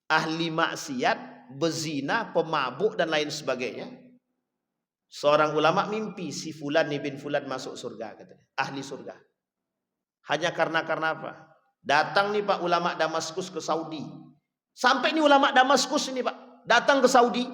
ahli maksiat, bezina, pemabuk dan lain sebagainya. Seorang ulama mimpi si fulan bin fulan masuk surga, katanya, ahli surga. Hanya karena apa? Datang nih Pak ulama Damaskus ke Saudi. Sampai nih ulama Damaskus ini Pak, datang ke Saudi.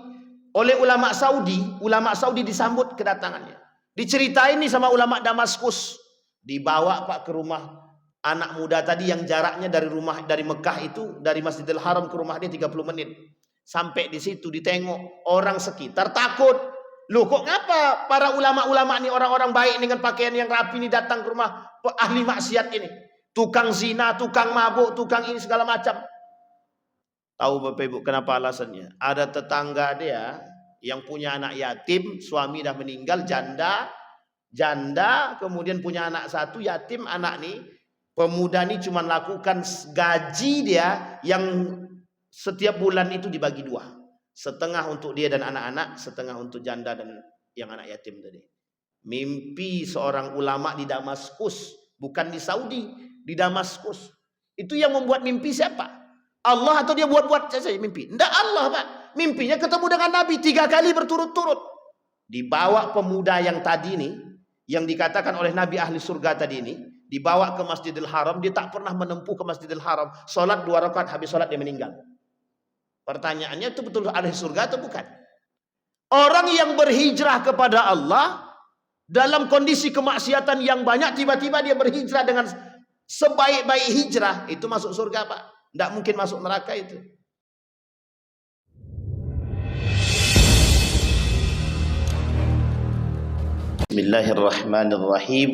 Oleh ulama Saudi disambut kedatangannya. Diceritain nih sama ulama Damaskus. Dibawa Pak ke rumah anak muda tadi yang jaraknya dari Mekah itu, dari Masjidil Haram ke rumah dia 30 menit. Sampai di situ ditengok orang sekitar takut. Loh kok ngapa para ulama-ulama ini, orang-orang baik dengan pakaian yang rapi ini datang ke rumah ahli maksiat ini? Tukang zina, tukang mabuk, tukang ini segala macam. Tahu Bapak Ibu kenapa alasannya? Ada tetangga dia yang punya anak yatim, suami dah meninggal, janda, kemudian punya anak satu yatim. Anak nih, pemuda nih cuma lakukan gaji dia yang setiap bulan itu dibagi dua. Setengah untuk dia dan anak-anak, setengah untuk janda dan yang anak yatim tadi. Mimpi seorang ulama di Damaskus, bukan di Saudi, di Damaskus. Itu yang membuat mimpi siapa? Allah atau dia buat-buat saja mimpi? Tidak, Allah Pak. Mimpinya ketemu dengan Nabi 3 kali berturut-turut. Dibawa pemuda yang tadi nih, yang dikatakan oleh Nabi ahli surga tadi ini, dibawa ke Masjidil Haram. Dia tak pernah menempuh ke Masjidil Haram. Sholat 2 rakaat, habis sholat dia meninggal. Pertanyaannya, itu betul ahli surga atau bukan? Orang yang berhijrah kepada Allah dalam kondisi kemaksiatan yang banyak, tiba-tiba dia berhijrah dengan sebaik-baik hijrah, itu masuk surga Pak. Tidak mungkin masuk neraka itu. Bismillahirrahmanirrahim.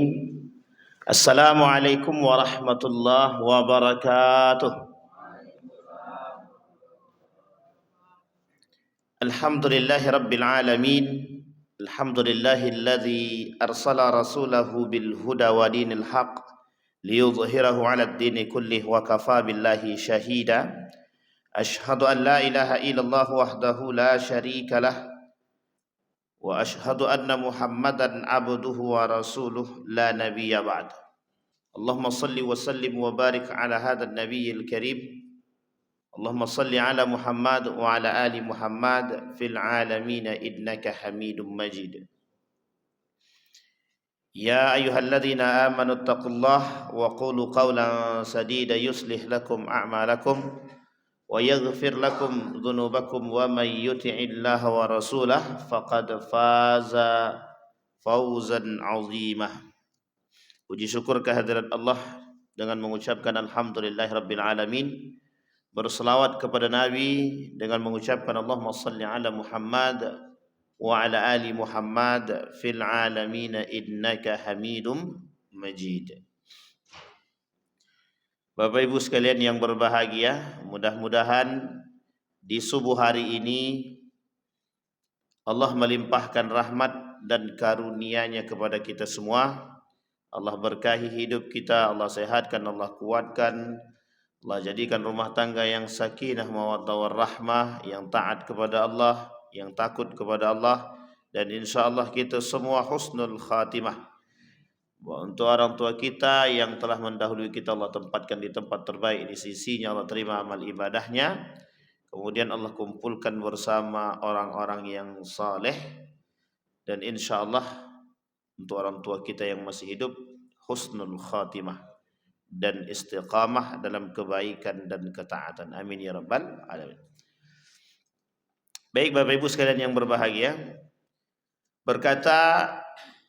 Assalamualaikum warahmatullahi wabarakatuh. Alhamdulillahi rabbil alamin. Alhamdulillahilladzi arsala rasulahu bil huda wa dinil haq liyudhhirahu 'ala ad-dini kullih wa kafa billahi shahida. Ashhadu an la ilaha illallah wahdahu la syarika lah wa ashhadu anna Muhammadan abduhu wa rasuluh la nabiyya ba'd. Allahumma salli wa sallim wa barik ala hadzal nabiyyil karim. Allahumma salli ala Muhammad wa ala ali Muhammad fil alamin innaka Hamidum Majid. Ya ayyuhalladzina amanu taqullaha wa qulu qawlan sadida yuslih lakum a'malakum wa yaghfir lakum dhunubakum wa may yuti'illaha wa rasulahu faqad faza fawzan 'azimah. Puji syukur kehadirat Allah dengan mengucapkan alhamdulillahirabbil alamin. Berselawat kepada Nabi dengan mengucapkan Allahumma salli ala Muhammad wa ala ali Muhammad fil alamin innaka Hamidum Majid. Bapak Ibu sekalian yang berbahagia, mudah-mudahan di subuh hari ini Allah melimpahkan rahmat dan karunia-Nya kepada kita semua. Allah berkahi hidup kita, Allah sehatkan, Allah kuatkan, Allah jadikan rumah tangga yang sakinah, mawaddah warahmah, yang taat kepada Allah, yang takut kepada Allah, dan insyaallah kita semua husnul khatimah. Untuk orang tua kita yang telah mendahului kita, Allah tempatkan di tempat terbaik di sisinya, Allah terima amal ibadahnya. Kemudian Allah kumpulkan bersama orang-orang yang saleh, dan insyaallah untuk orang tua kita yang masih hidup husnul khatimah dan istiqamah dalam kebaikan dan ketaatan. Amin ya rabbal alamin. Baik Bapak Ibu sekalian yang berbahagia, berkata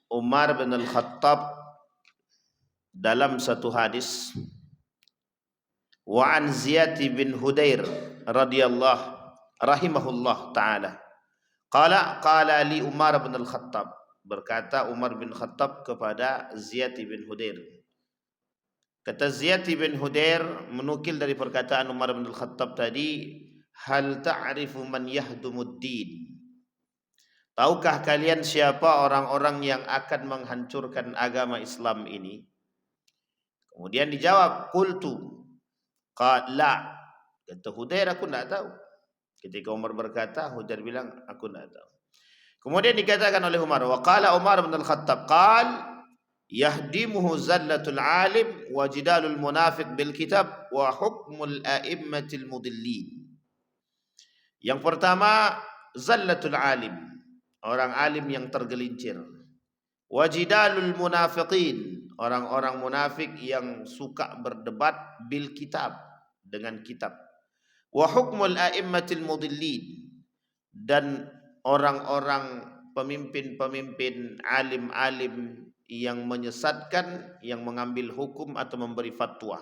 Umar bin Al-Khattab dalam satu hadis, wa an Ziyad bin Hudair radhiyallahu rahimahullah taala qala li Umar bin Al-Khattab, berkata Umar bin Khattab kepada Ziyad bin Hudair. Kata Ziyad bin Hudair menukil dari perkataan Umar bin Al-Khattab tadi, hal ta'rifu man yahdumuddin? Tahukah kalian siapa orang-orang yang akan menghancurkan agama Islam ini? Kemudian dijawab, qultu, qala. Kata Hudair, aku tidak tahu. Ketika Umar berkata, Hudair bilang, aku tidak tahu. Kemudian dikatakan oleh Umar, wa qala Umar bin Al-Khattab, qal yahdimuhu zallatul alim wa jidalul munafiq bil kitab wa hukmul a'immatil mudillin. Yang pertama, zallatul alim, orang alim yang tergelincir. Wajidalul munafiqin, orang-orang munafik yang suka berdebat bil kitab, dengan kitab. Wa hukmul a'immatil mudillin, dan orang-orang pemimpin-pemimpin alim-alim yang menyesatkan, yang mengambil hukum atau memberi fatwa.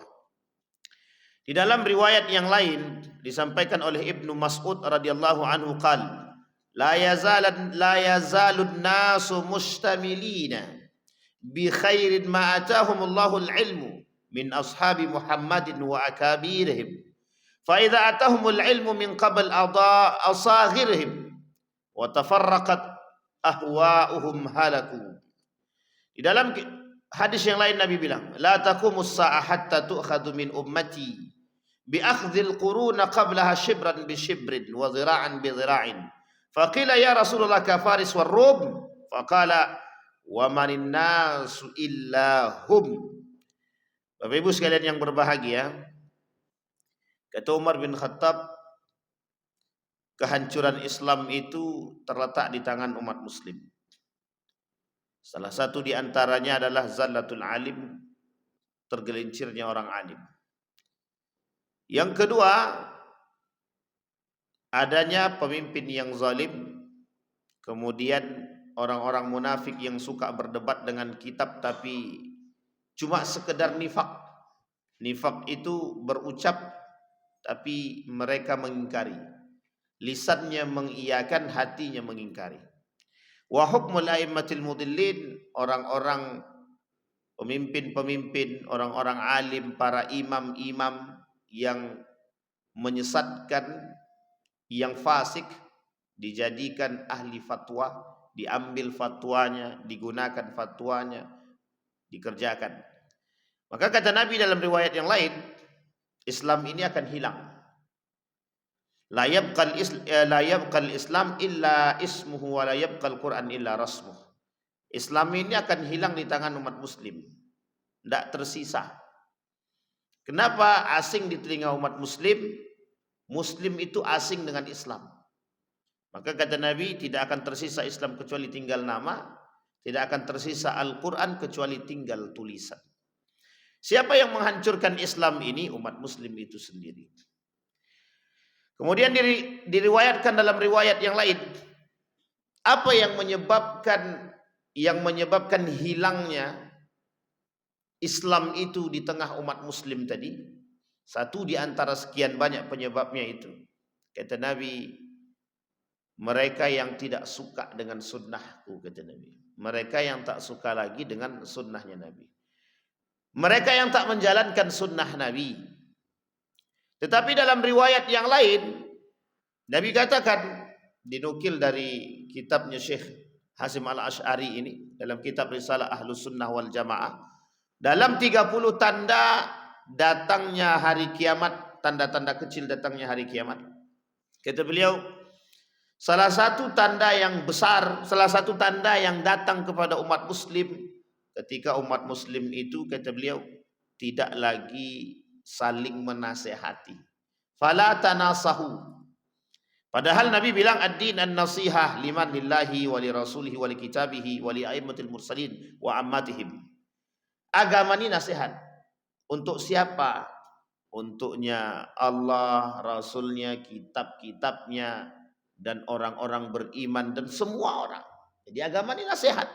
Di dalam riwayat yang lain disampaikan oleh Ibnu Mas'ud radhiyallahu anhu qala la yazalun nasu mustamilina bi khairin ma atahumullahu al-ilmu min ashabi Muhammadin wa akabirihim fa idza atahumul ilmu min qabl asaghirihim wa tafarraqat ahwa'uhum halaku. Di dalam hadis yang lain Nabi bilang, la taqumus sa'ah hatta tu'khadhu min ummati bi akhdhil quruna qablaha shibran bi shibrin wa dhira'an bi dhira'in. Faqila ya Rasulullah ka Faris war Rum, faqala wa manin nasu illa hum. Bapak Ibu sekalian yang berbahagia, kata Umar bin Khattab, kehancuran Islam itu terletak di tangan umat muslim. Salah satu di antaranya adalah zallatul alim, tergelincirnya orang alim. Yang kedua, adanya pemimpin yang zalim, kemudian orang-orang munafik yang suka berdebat dengan kitab tapi cuma sekedar nifak. Nifak itu berucap tapi mereka mengingkari. Lisannya mengiyakan, hatinya mengingkari. Wa hukmul a'immatil mudillin, orang-orang pemimpin-pemimpin, orang-orang alim, para imam-imam yang menyesatkan, yang fasik, dijadikan ahli fatwa, diambil fatwanya, digunakan fatwanya, dikerjakan. Maka kata Nabi dalam riwayat yang lain, Islam ini akan hilang. La yabqal Islam illa ismuhu wa la yabqal Quran illa rasmuh. Islam ini akan hilang di tangan umat muslim, tidak tersisa. Kenapa asing di telinga umat muslim? Muslim itu asing dengan Islam. Maka kata Nabi, tidak akan tersisa Islam kecuali tinggal nama, tidak akan tersisa Al-Quran kecuali tinggal tulisan. Siapa yang menghancurkan Islam ini? Umat muslim itu sendiri. Kemudian diriwayatkan dalam riwayat yang lain, apa yang menyebabkan hilangnya Islam itu di tengah umat muslim tadi? Satu di antara sekian banyak penyebabnya itu, kata Nabi, mereka yang tidak suka dengan sunnahku, kata Nabi. Mereka yang tak suka lagi dengan sunnahnya Nabi. Mereka yang tak menjalankan sunnah Nabi. Tetapi dalam riwayat yang lain, Nabi katakan, dinukil dari kitabnya Syekh Hasim Al-Asy'ari ini, dalam kitab Risalah Ahlus Sunnah wal Jamaah, dalam 30 tanda datangnya hari kiamat, tanda-tanda kecil datangnya hari kiamat, kata beliau, salah satu tanda yang besar, salah satu tanda yang datang kepada umat muslim ketika umat muslim itu, kata beliau, tidak lagi saling menasehati. Fala tanasahu. Padahal Nabi bilang ad-din an-nasihah liman lillahi wa li rasulihi wa li kitabihi wa li a'immatil mursalin wa ammatihim. Agama ini nasihat. Untuk siapa? Untuknya Allah, Rasulnya, kitab-kitabnya, dan orang-orang beriman, dan semua orang. Jadi agama ini nasihat.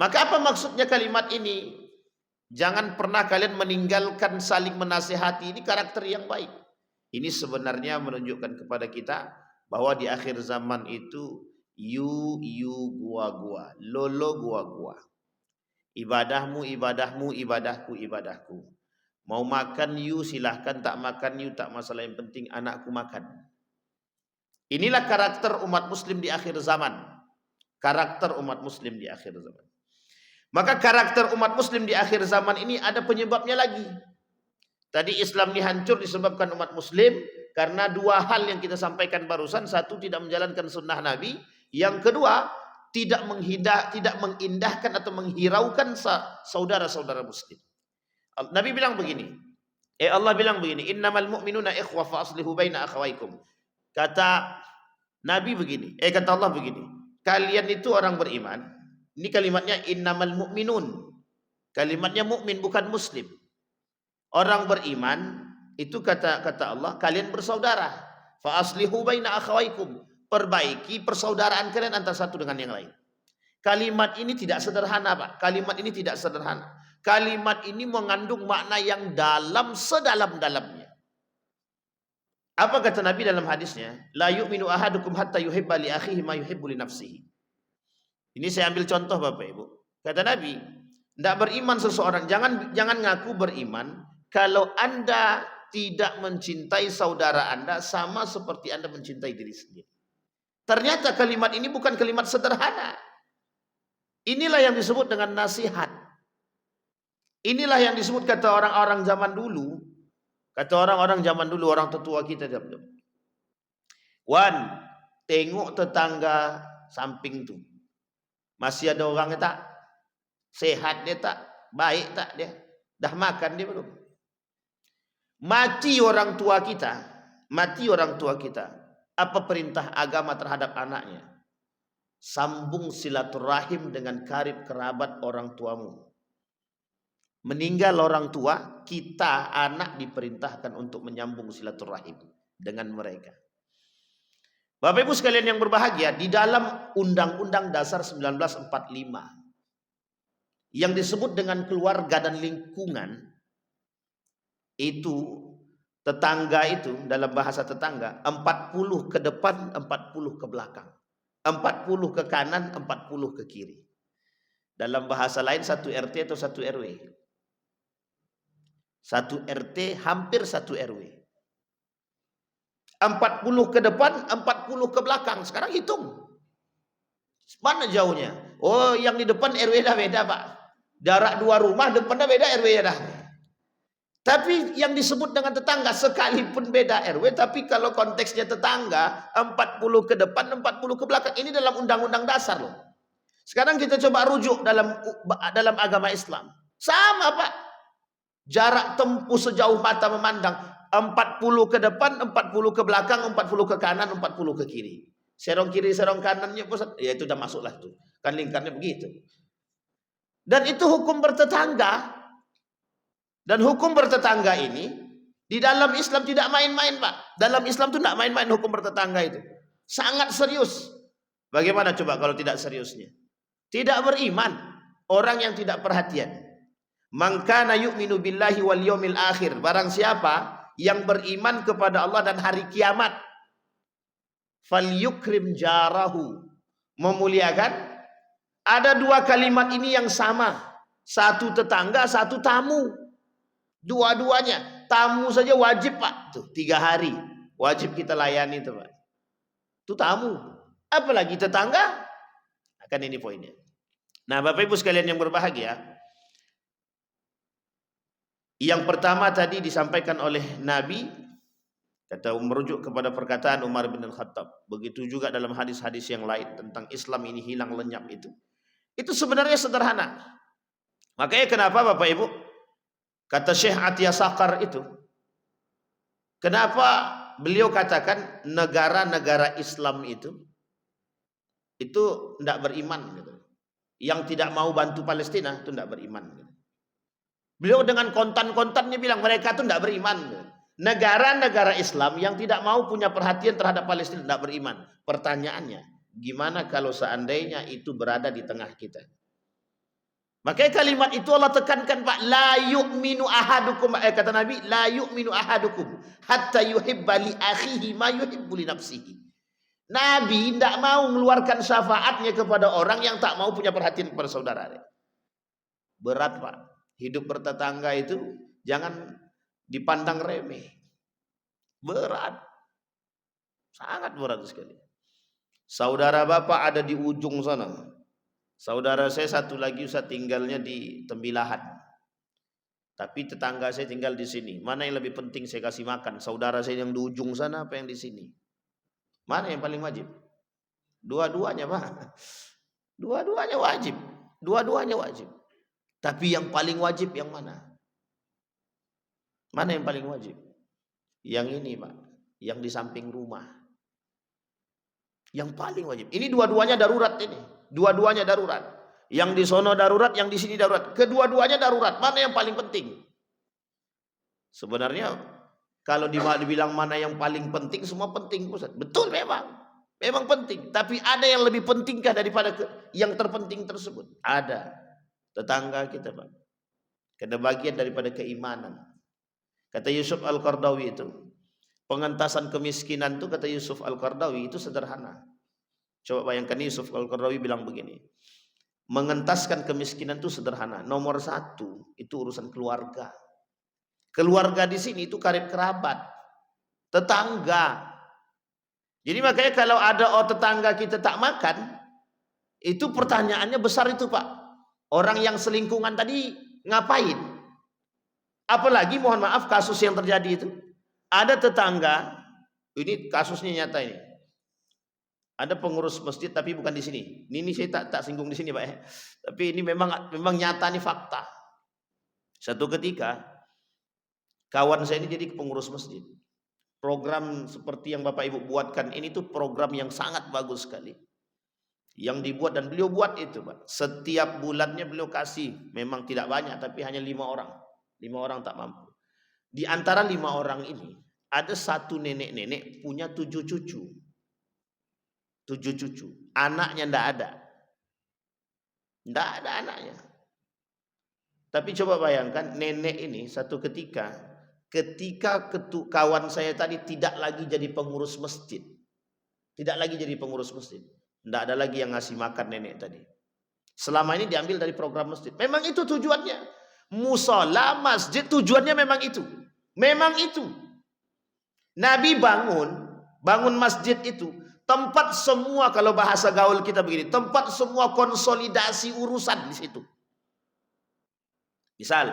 Maka apa maksudnya kalimat ini? Jangan pernah kalian meninggalkan saling menasihati. Ini karakter yang baik. Ini sebenarnya menunjukkan kepada kita bahwa di akhir zaman itu you gua, lolo gua. Ibadahmu, ibadahku, ibadahku. Mau makan you silahkan, tak makan you tak masalah, yang penting anakku makan. Inilah karakter umat muslim di akhir zaman. Karakter umat muslim di akhir zaman. Maka karakter umat muslim di akhir zaman ini ada penyebabnya lagi. Tadi Islam ini hancur disebabkan umat muslim karena dua hal yang kita sampaikan barusan. Satu, tidak menjalankan sunnah Nabi. Yang kedua, tidak mengindahkan atau menghiraukan saudara-saudara muslim. Nabi bilang begini, Allah bilang begini, innamal mu'minuna ikhwah fa aslihu baina akhawaykum. Kata Nabi begini, kata Allah begini, kalian itu orang beriman. Ini kalimatnya innamal mu'minun. Kalimatnya mukmin bukan muslim. Orang beriman itu kata Allah, kalian bersaudara. Fa aslihu baina akhawaykum. Perbaiki persaudaraan kalian antara satu dengan yang lain. Kalimat ini tidak sederhana, Pak. Kalimat ini tidak sederhana. Kalimat ini mengandung makna yang dalam sedalam-dalamnya. Apa kata Nabi dalam hadisnya? La yu'minu ahadukum hatta yuhibba li akhihi ma yuhibbu li nafsihi. Ini saya ambil contoh Bapak Ibu. Kata Nabi, tidak beriman seseorang, jangan ngaku beriman kalau Anda tidak mencintai saudara Anda sama seperti Anda mencintai diri sendiri. Ternyata kalimat ini bukan kalimat sederhana. Inilah yang disebut dengan nasihat. Inilah yang disebut kata orang-orang zaman dulu. Kata orang-orang zaman dulu, orang tetua kita. Wan, tengok tetangga samping tu. Masih ada orang tak? Sehat dia tak? Baik tak dia? Dah makan dia belum? Mati orang tua kita. Mati orang tua kita. Apa perintah agama terhadap anaknya? Sambung silaturahim dengan karib kerabat orang tuamu. Meninggal orang tua, kita anak diperintahkan untuk menyambung silaturahim dengan mereka. Bapak Ibu sekalian yang berbahagia, di dalam Undang-Undang Dasar 1945 yang disebut dengan keluarga dan lingkungan, itu tetangga itu dalam bahasa tetangga 40 ke depan, 40 ke belakang. 40 ke kanan, 40 ke kiri. Dalam bahasa lain satu RT atau satu RW. Satu RT hampir satu RW. 40 ke depan, 40 ke belakang. Sekarang hitung. Mana jauhnya? Oh, yang di depan RW dah beda, Pak. Jarak 2 rumah depannya beda, RW dah. Tapi yang disebut dengan tetangga sekalipun beda RW, tapi kalau konteksnya tetangga 40 ke depan, 40 ke belakang. Ini dalam undang-undang dasar loh. Sekarang kita coba rujuk dalam agama Islam. Sama, Pak. Jarak tempuh sejauh mata memandang 40 ke depan, 40 ke belakang, 40 ke kanan, 40 ke kiri. Serong kiri, serong kanannya ya itu udah masuklah tuh. Kan lingkarnya begitu. Dan itu hukum bertetangga. Dan hukum bertetangga ini di dalam Islam tidak main-main, Pak. Dalam Islam tuh tidak main-main hukum bertetangga itu. Sangat serius. Bagaimana coba kalau tidak seriusnya? Tidak beriman. Orang yang tidak perhatian. Man kana yu'minu billahi wal yaumil akhir. Barang siapa yang beriman kepada Allah dan hari kiamat, falyukrim jarahu. Memuliakan. Ada 2 kalimat ini yang sama. Satu tetangga, satu tamu. Dua-duanya. Tamu saja wajib, Pak. Tuh 3 hari. Wajib kita layani itu, Pak. Itu tamu. Apalagi tetangga. Akan ini poinnya. Nah, Bapak Ibu sekalian yang berbahagia. Yang pertama tadi disampaikan oleh Nabi, kata merujuk kepada perkataan Umar bin Al-Khattab. Begitu juga dalam hadis-hadis yang lain tentang Islam ini hilang lenyap itu. Itu sebenarnya sederhana. Makanya kenapa Bapak Ibu, kata Syekh Atiyah Sakar itu, kenapa beliau katakan negara-negara Islam itu tidak beriman gitu. Yang tidak mau bantu Palestina itu tidak beriman gitu. Beliau dengan kontan-kontannya bilang mereka itu tidak beriman. Negara-negara Islam yang tidak mau punya perhatian terhadap Palestina tidak beriman. Pertanyaannya, gimana kalau seandainya itu berada di tengah kita? Makanya kalimat itu Allah tekankan, Pak. La yu'minu ahadukum. Kata Nabi, la yu'minu ahadukum hatta yuhibba li akhihi ma yuhibbu li nafsihi. Nabi tidak mau mengeluarkan syafaatnya kepada orang yang tak mau punya perhatian kepada saudaranya. Berat, Pak. Hidup bertetangga itu jangan dipandang remeh. Berat. Sangat berat sekali. Saudara Bapak ada di ujung sana. Saudara saya satu lagi Ustaz tinggalnya di Tembilahan. Tapi tetangga saya tinggal di sini. Mana yang lebih penting saya kasih makan? Saudara saya yang di ujung sana apa yang di sini? Mana yang paling wajib? Dua-duanya, Pak. Dua-duanya wajib. Dua-duanya wajib. Tapi yang paling wajib yang mana? Mana yang paling wajib? Yang ini Pak, yang di samping rumah. Yang paling wajib. Ini dua-duanya darurat ini. Dua-duanya darurat. Yang di sono darurat, yang di sini darurat. Kedua-duanya darurat. Mana yang paling penting? Sebenarnya kalau dibilang mana yang paling penting, semua penting Ustaz. Betul memang. Memang penting. Tapi ada yang lebih pentingkah daripada yang terpenting tersebut? Ada. Tetangga kita Pak. Karena bagian daripada keimanan. Kata Yusuf Al-Qardawi itu, pengentasan kemiskinan itu kata Yusuf Al-Qardawi itu sederhana. Coba bayangkan Yusuf Al-Qardawi bilang begini. Mengentaskan kemiskinan itu sederhana. Nomor satu itu urusan keluarga. Keluarga di sini itu karib kerabat, tetangga. Jadi makanya kalau ada tetangga kita tak makan, itu pertanyaannya besar itu Pak. Orang yang selingkungan tadi ngapain? Apalagi mohon maaf kasus yang terjadi itu. Ada tetangga, ini kasusnya nyata ini. Ada pengurus masjid tapi bukan di sini. Ini saya tak singgung di sini Pak ya. Tapi ini memang nyata nih fakta. Satu ketika kawan saya ini jadi pengurus masjid. Program seperti yang Bapak Ibu buatkan ini tuh program yang sangat bagus sekali. Yang dibuat dan beliau buat itu Pak. Setiap bulannya beliau kasih, memang tidak banyak tapi hanya 5 orang. 5 orang tak mampu. Di antara 5 orang ini ada satu nenek-nenek punya 7 cucu. 7 cucu. Anaknya ndak ada. Ndak ada anaknya. Tapi coba bayangkan nenek ini satu ketika kawan saya tadi tidak lagi jadi pengurus masjid. Tidak lagi jadi pengurus masjid. Ndak ada lagi yang ngasih makan nenek tadi. Selama ini diambil dari program masjid. Memang itu tujuannya. Musola, masjid tujuannya memang itu. Memang itu. Nabi bangun masjid itu tempat semua, kalau bahasa gaul kita begini, tempat semua konsolidasi urusan di situ. Misal,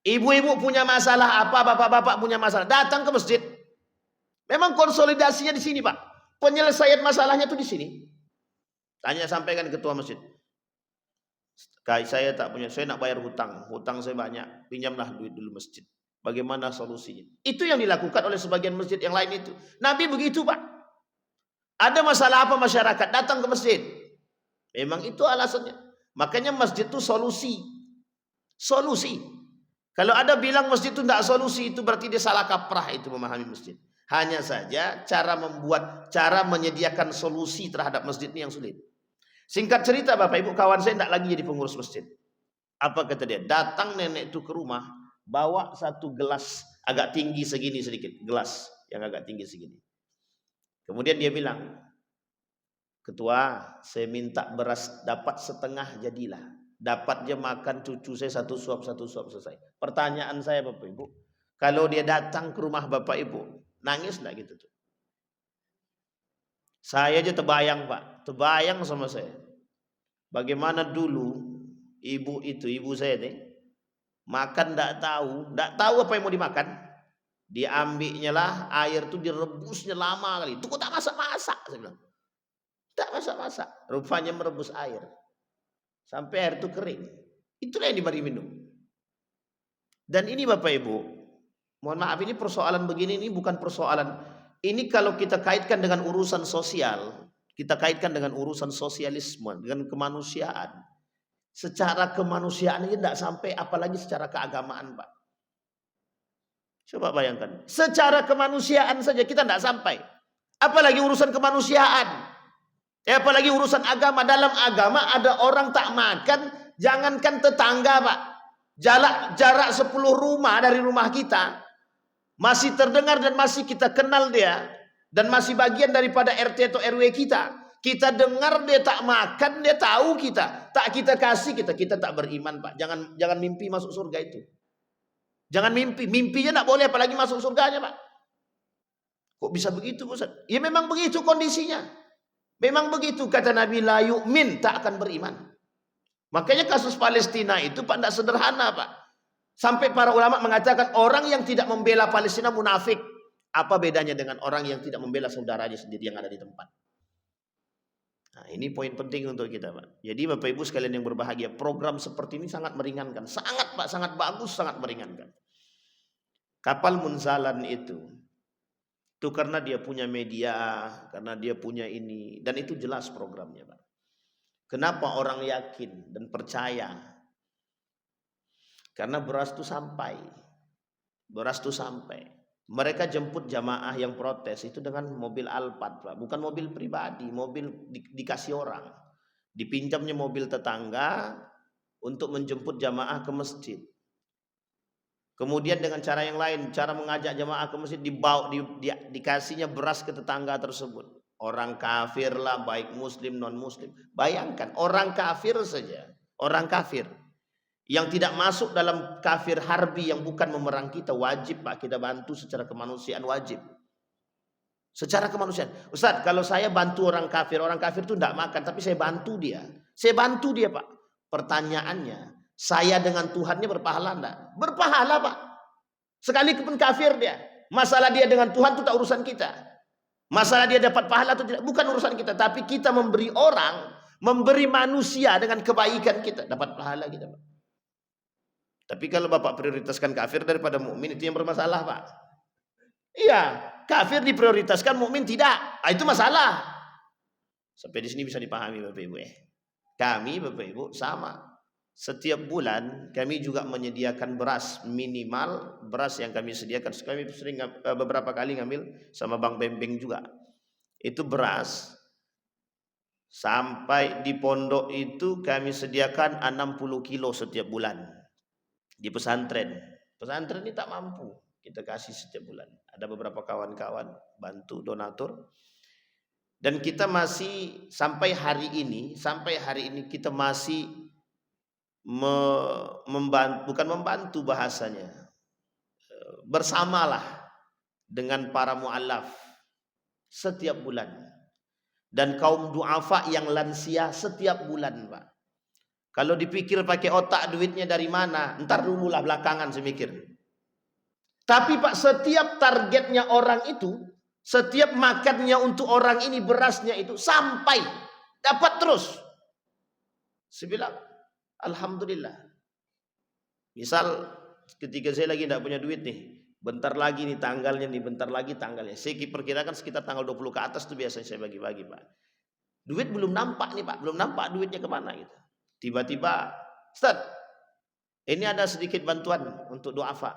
ibu-ibu punya masalah apa, bapak-bapak punya masalah, datang ke masjid. Memang konsolidasinya di sini, Pak. Penyelesaian masalahnya tuh di sini. Tanya sampaikan ketua masjid. Saya tak punya, saya nak bayar hutang saya banyak, pinjamlah duit dulu masjid. Bagaimana solusinya? Itu yang dilakukan oleh sebagian masjid yang lain itu. Nabi begitu Pak. Ada masalah apa masyarakat, datang ke masjid. Memang itu alasannya. Makanya masjid itu solusi. Solusi. Kalau ada bilang masjid itu tidak solusi, itu berarti dia salah kaprah itu memahami masjid. Hanya saja cara menyediakan solusi terhadap masjid ini yang sulit. Singkat cerita Bapak Ibu, kawan saya tidak lagi jadi pengurus masjid. Apa kata dia? Datang nenek itu ke rumah, bawa satu gelas agak tinggi segini sedikit, gelas yang agak tinggi segini. Kemudian dia bilang, ketua, saya minta beras dapat setengah jadilah. Dapat dia makan cucu saya satu suap selesai. Pertanyaan saya Bapak Ibu, kalau dia datang ke rumah Bapak Ibu, nangis enggak gitu tuh? Saya aja terbayang Pak, terbayang sama saya. Bagaimana dulu ibu saya nih, makan enggak tahu apa yang mau dimakan. Diambilnya lah air tuh direbusnya lama kali. Itu kok tak masak-masak, saya bilang. Tak masak-masak, rupanya merebus air. Sampai air itu kering. Itulah yang diberi minum. Dan ini Bapak Ibu, mohon maaf ini persoalan begini ini bukan persoalan. Ini kalau kita kaitkan dengan urusan sosial, kita kaitkan dengan urusan sosialisme, dengan kemanusiaan. Secara kemanusiaan ini tidak sampai, apalagi secara keagamaan Pak. Coba bayangkan, secara kemanusiaan saja kita tidak sampai. Apalagi urusan kemanusiaan. Apalagi urusan agama. Dalam agama ada orang tak makan, jangankan tetangga Pak. Jarak 10 rumah dari rumah kita masih terdengar dan masih kita kenal dia, dan masih bagian daripada RT atau RW kita. Kita dengar dia tak makan, dia tahu kita, tak kita kasih, kita tak beriman Pak. Jangan mimpi masuk surga itu. Jangan mimpinya tak boleh, apalagi masuk surganya Pak. Kok bisa begitu Ustaz? Ya memang begitu kondisinya. Memang begitu kata Nabi, la yu'min, tak akan beriman. Makanya kasus Palestina itu Pak tidak sederhana Pak. Sampai para ulama mengatakan orang yang tidak membela Palestina munafik. Apa bedanya dengan orang yang tidak membela saudaranya sendiri yang ada di tempat? Nah, ini poin penting untuk kita Pak. Jadi Bapak Ibu sekalian yang berbahagia, program seperti ini sangat meringankan. Sangat Pak, sangat bagus, sangat meringankan. Kapal Munzalan itu karena dia punya media, karena dia punya ini, dan itu jelas programnya, Pak. Kenapa orang yakin dan percaya? Karena beras itu sampai. Mereka jemput jamaah yang protes itu dengan mobil Alphard, Pak. Bukan mobil pribadi, mobil dikasih orang. Dipinjamnya mobil tetangga untuk menjemput jamaah ke masjid. Kemudian dengan cara yang lain, cara mengajak jamaah ke masjid, dikasihnya beras ke tetangga tersebut. Orang kafir lah, baik muslim non muslim. Bayangkan orang kafir saja, orang kafir yang tidak masuk dalam kafir harbi yang bukan memerang kita, wajib Pak kita bantu secara kemanusiaan, wajib. Secara kemanusiaan. Ustaz, kalau saya bantu orang kafir itu tidak makan, tapi saya bantu dia. Saya bantu dia, Pak. Pertanyaannya, saya dengan Tuhannya berpahala enggak? Berpahala, Pak. Sekalipun kafir dia. Masalah dia dengan Tuhan itu tak urusan kita. Masalah dia dapat pahala atau tidak, bukan urusan kita. Tapi kita memberi orang, memberi manusia dengan kebaikan kita, dapat pahala kita, Pak. Tapi kalau Bapak prioritaskan kafir daripada mukmin, itu yang bermasalah, Pak. Iya, kafir diprioritaskan, mukmin tidak. Itu masalah. Sampai di sini bisa dipahami Bapak Ibu ya. Kami Bapak Ibu sama. Setiap bulan kami juga menyediakan beras, minimal beras yang kami sediakan. Kami sering beberapa kali ngambil sama Bang Bembeng juga. Itu beras sampai di pondok itu kami sediakan 60 kilo setiap bulan. Di pesantren. Pesantren ini tak mampu kita kasih setiap bulan. Ada beberapa kawan-kawan bantu donatur. Dan kita masih sampai hari ini kita masih bukan membantu bahasanya, bersamalah dengan para mu'alaf setiap bulan, dan kaum du'afa yang lansia setiap bulan, Pak. Kalau dipikir pakai otak duitnya dari mana, ntar dululah belakangan saya mikir. Tapi Pak, setiap targetnya orang itu, setiap makannya untuk orang ini, berasnya itu sampai dapat terus. Saya bilang alhamdulillah. Misal ketika saya lagi tidak punya duit nih, bentar lagi nih tanggalnya nih, bentar lagi tanggalnya. Saya perkirakan sekitar tanggal 20 ke atas tuh biasanya saya bagi-bagi, Pak. Duit belum nampak nih, Pak. Belum nampak duitnya kemana gitu. Tiba-tiba, Ustaz, ini ada sedikit bantuan untuk du'afa.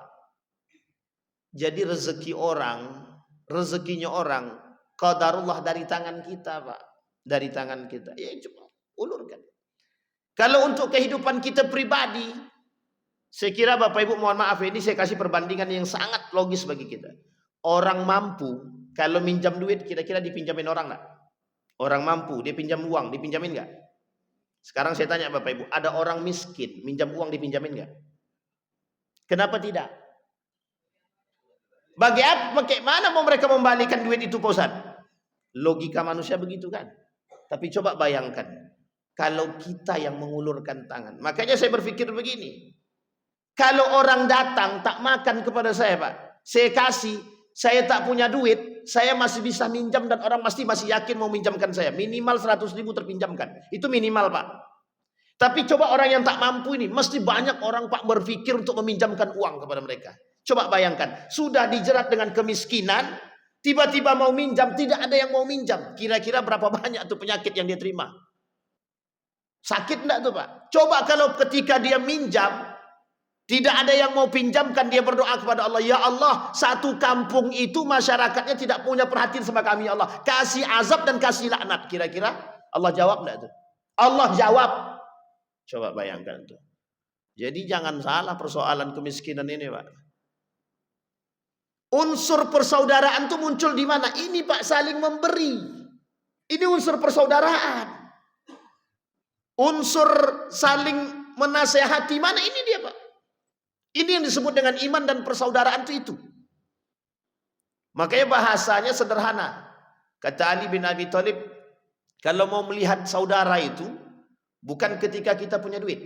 Jadi rezekinya orang, qadarullah dari tangan kita, Pak. Dari tangan kita. Ya cuma ulurkan. Kalau untuk kehidupan kita pribadi, saya kira Bapak Ibu mohon maaf, ini saya kasih perbandingan yang sangat logis bagi kita. Orang mampu kalau minjam duit kira-kira dipinjamin orang enggak? Orang mampu dia pinjam uang, dipinjamin enggak? Sekarang saya tanya Bapak Ibu, ada orang miskin minjam uang dipinjamin enggak? Kenapa tidak? Bagaimana mau mereka membalikan duit itu, Pak Ustaz? Logika manusia begitu kan? Tapi coba bayangkan kalau kita yang mengulurkan tangan. Makanya saya berpikir begini. Kalau orang datang tak makan kepada saya, Pak, saya kasih, saya tak punya duit, saya masih bisa minjam dan orang masih yakin mau minjamkan saya. Minimal 100.000 terpinjamkan. Itu minimal, Pak. Tapi coba orang yang tak mampu ini, mesti banyak orang, Pak, berpikir untuk meminjamkan uang kepada mereka. Coba bayangkan, sudah dijerat dengan kemiskinan, tiba-tiba mau minjam, tidak ada yang mau minjam. Kira-kira berapa banyak tuh penyakit yang dia terima? Sakit enggak tuh, Pak? Coba kalau ketika dia minjam, tidak ada yang mau pinjamkan, dia berdoa kepada Allah, ya Allah, satu kampung itu masyarakatnya tidak punya perhatian sama kami, ya Allah. Kasih azab dan kasih laknat. Kira-kira Allah jawab enggak tuh? Allah jawab. Coba bayangkan tuh. Jadi jangan salah persoalan kemiskinan ini, Pak. Unsur persaudaraan itu muncul di mana? Ini, Pak, saling memberi. Ini unsur persaudaraan. Unsur saling menasehati mana? Ini dia, Pak. Ini yang disebut dengan iman dan persaudaraan itu. Makanya bahasanya sederhana. Kata Ali bin Abi Thalib, kalau mau melihat saudara itu bukan ketika kita punya duit.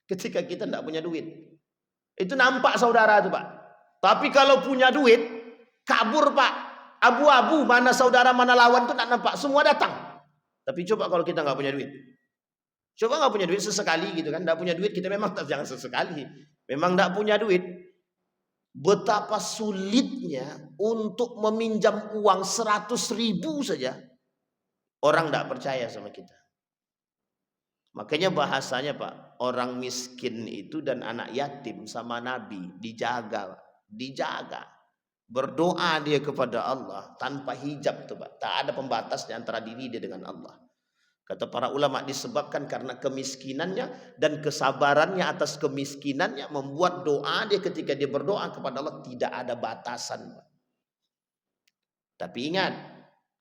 Ketika kita tidak punya duit. Itu nampak saudara itu, Pak. Tapi kalau punya duit, kabur, Pak. Abu-abu, mana saudara, mana lawan itu tidak nampak. Semua datang. Tapi coba kalau kita nggak punya duit. Coba nggak punya duit sesekali gitu kan. Nggak punya duit kita memang jangan sesekali. Memang nggak punya duit. betapa sulitnya untuk meminjam uang 100.000 saja. Orang tidak percaya sama kita. Makanya bahasanya Pak, orang miskin itu dan anak yatim sama Nabi dijaga, dijaga. Berdoa dia kepada Allah tanpa hijab tuh Pak. Tak ada pembatas di antara diri dia dengan Allah. Kata para ulama disebabkan karena kemiskinannya dan kesabarannya atas kemiskinannya membuat doa dia ketika dia berdoa kepada Allah tidak ada batasan. Tapi ingat,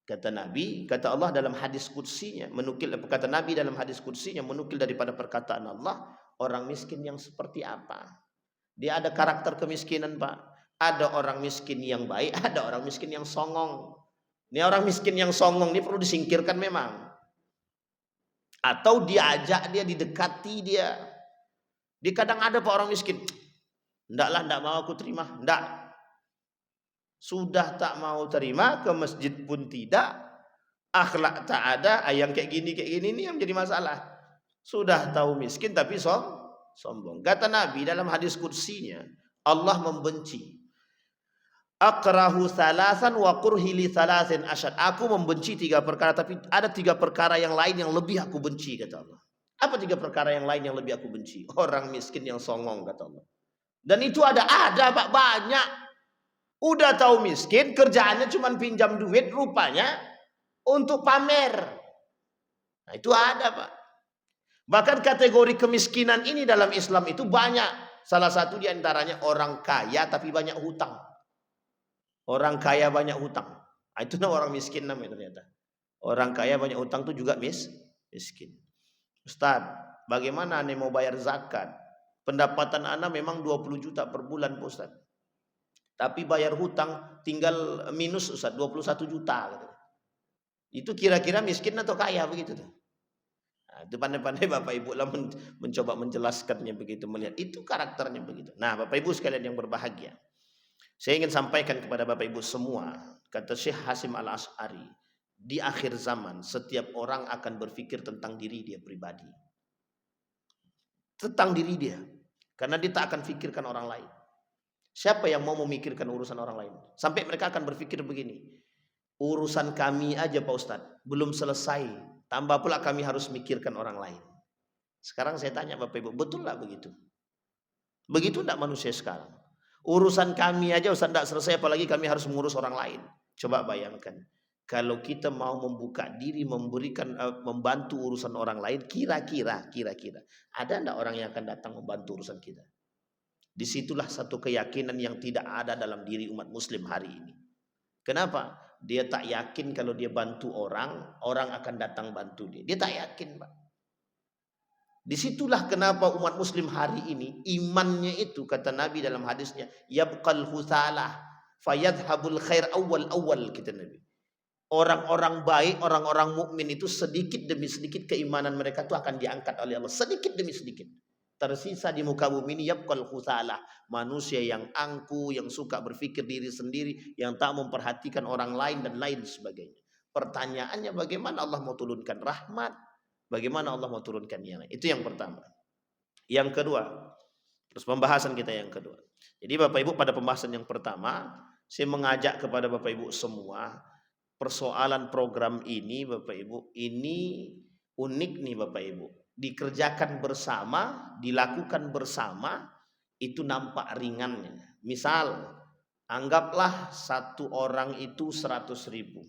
kata Nabi, kata Allah dalam hadis qudsinya, menukil kata Nabi dalam hadis qudsinya menukil daripada perkataan Allah, orang miskin yang seperti apa? Dia ada karakter kemiskinan, Pak. Ada orang miskin yang baik, ada orang miskin yang songong. Ini orang miskin yang songong ini perlu disingkirkan memang. Atau diajak dia, didekati dia. Di kadang ada Pak orang miskin, ndaklah, ndak mau aku terima, ndak. Sudah tak mau terima, ke masjid pun tidak, akhlak tak ada, yang kayak gini ini yang jadi masalah. Sudah tahu miskin tapi sombong. Kata Nabi dalam hadis qudsinya, Allah membenci akrahu salasan wa kurhi li salasin asyad. Aku membenci 3 perkara, tapi ada 3 perkara yang lain yang lebih aku benci, kata Allah. Apa 3 perkara yang lain yang lebih aku benci? Orang miskin yang songong, kata Allah. Dan itu ada Pak, banyak. Udah tahu miskin, kerjaannya cuma pinjam duit rupanya untuk pamer. Nah, itu ada Pak. Bahkan kategori kemiskinan ini dalam Islam itu banyak. Salah satu diantaranya orang kaya tapi banyak hutang. Orang kaya banyak hutang. Nah, itu orang miskin namanya ternyata. Orang kaya banyak hutang itu juga miskin. Ustaz, bagaimana ane mau bayar zakat? Pendapatan ana memang 20 juta per bulan, Pak Ustaz. Tapi bayar hutang tinggal minus Ustaz 21 juta. Itu kira-kira miskin atau kaya begitu tuh? Nah, itu pandai-pandai Bapak Ibu lah mencoba menjelaskannya begitu, melihat itu karakternya begitu. Nah, Bapak Ibu sekalian yang berbahagia, saya ingin sampaikan kepada Bapak Ibu semua, kata Syekh Hasim Al-Asy'ari, di akhir zaman setiap orang akan berpikir tentang diri dia pribadi. Tentang diri dia. Karena dia tak akan pikirkan orang lain. Siapa yang mau memikirkan urusan orang lain? Sampai mereka akan berpikir begini, urusan kami aja Pak Ustadz belum selesai, tambah pula kami harus mikirkan orang lain. Sekarang saya tanya Bapak Ibu, betul lah begitu? Begitu enggak manusia sekarang? Urusan kami aja Ustaz enggak selesai, apalagi kami harus mengurus orang lain. Coba bayangkan, kalau kita mau membuka diri, memberikan, membantu urusan orang lain, kira-kira ada enggak orang yang akan datang membantu urusan kita? Disitulah satu keyakinan yang tidak ada dalam diri umat muslim hari ini. Kenapa? Dia tak yakin kalau dia bantu orang, orang akan datang bantu dia. Dia tak yakin Pak. Disitulah kenapa umat muslim hari ini imannya itu, kata Nabi dalam hadisnya, yabqal husalah fayadhabul khair awal kata Nabi. Orang-orang baik, orang-orang mukmin itu sedikit demi sedikit keimanan mereka itu akan diangkat oleh Allah, sedikit demi sedikit. Tersisa di muka bumi ini yabqal husalah, manusia yang angku, yang suka berpikir diri sendiri, yang tak memperhatikan orang lain dan lain sebagainya. Pertanyaannya, bagaimana Allah mau turunkan rahmat? Bagaimana Allah mau turunkan yang lain? Itu yang pertama. Yang kedua, terus pembahasan kita yang kedua. Jadi Bapak Ibu, pada pembahasan yang pertama, saya mengajak kepada Bapak Ibu semua, persoalan program ini Bapak Ibu, ini unik nih Bapak Ibu. Dikerjakan bersama, dilakukan bersama, itu nampak ringannya. Misal, anggaplah satu orang itu 100.000.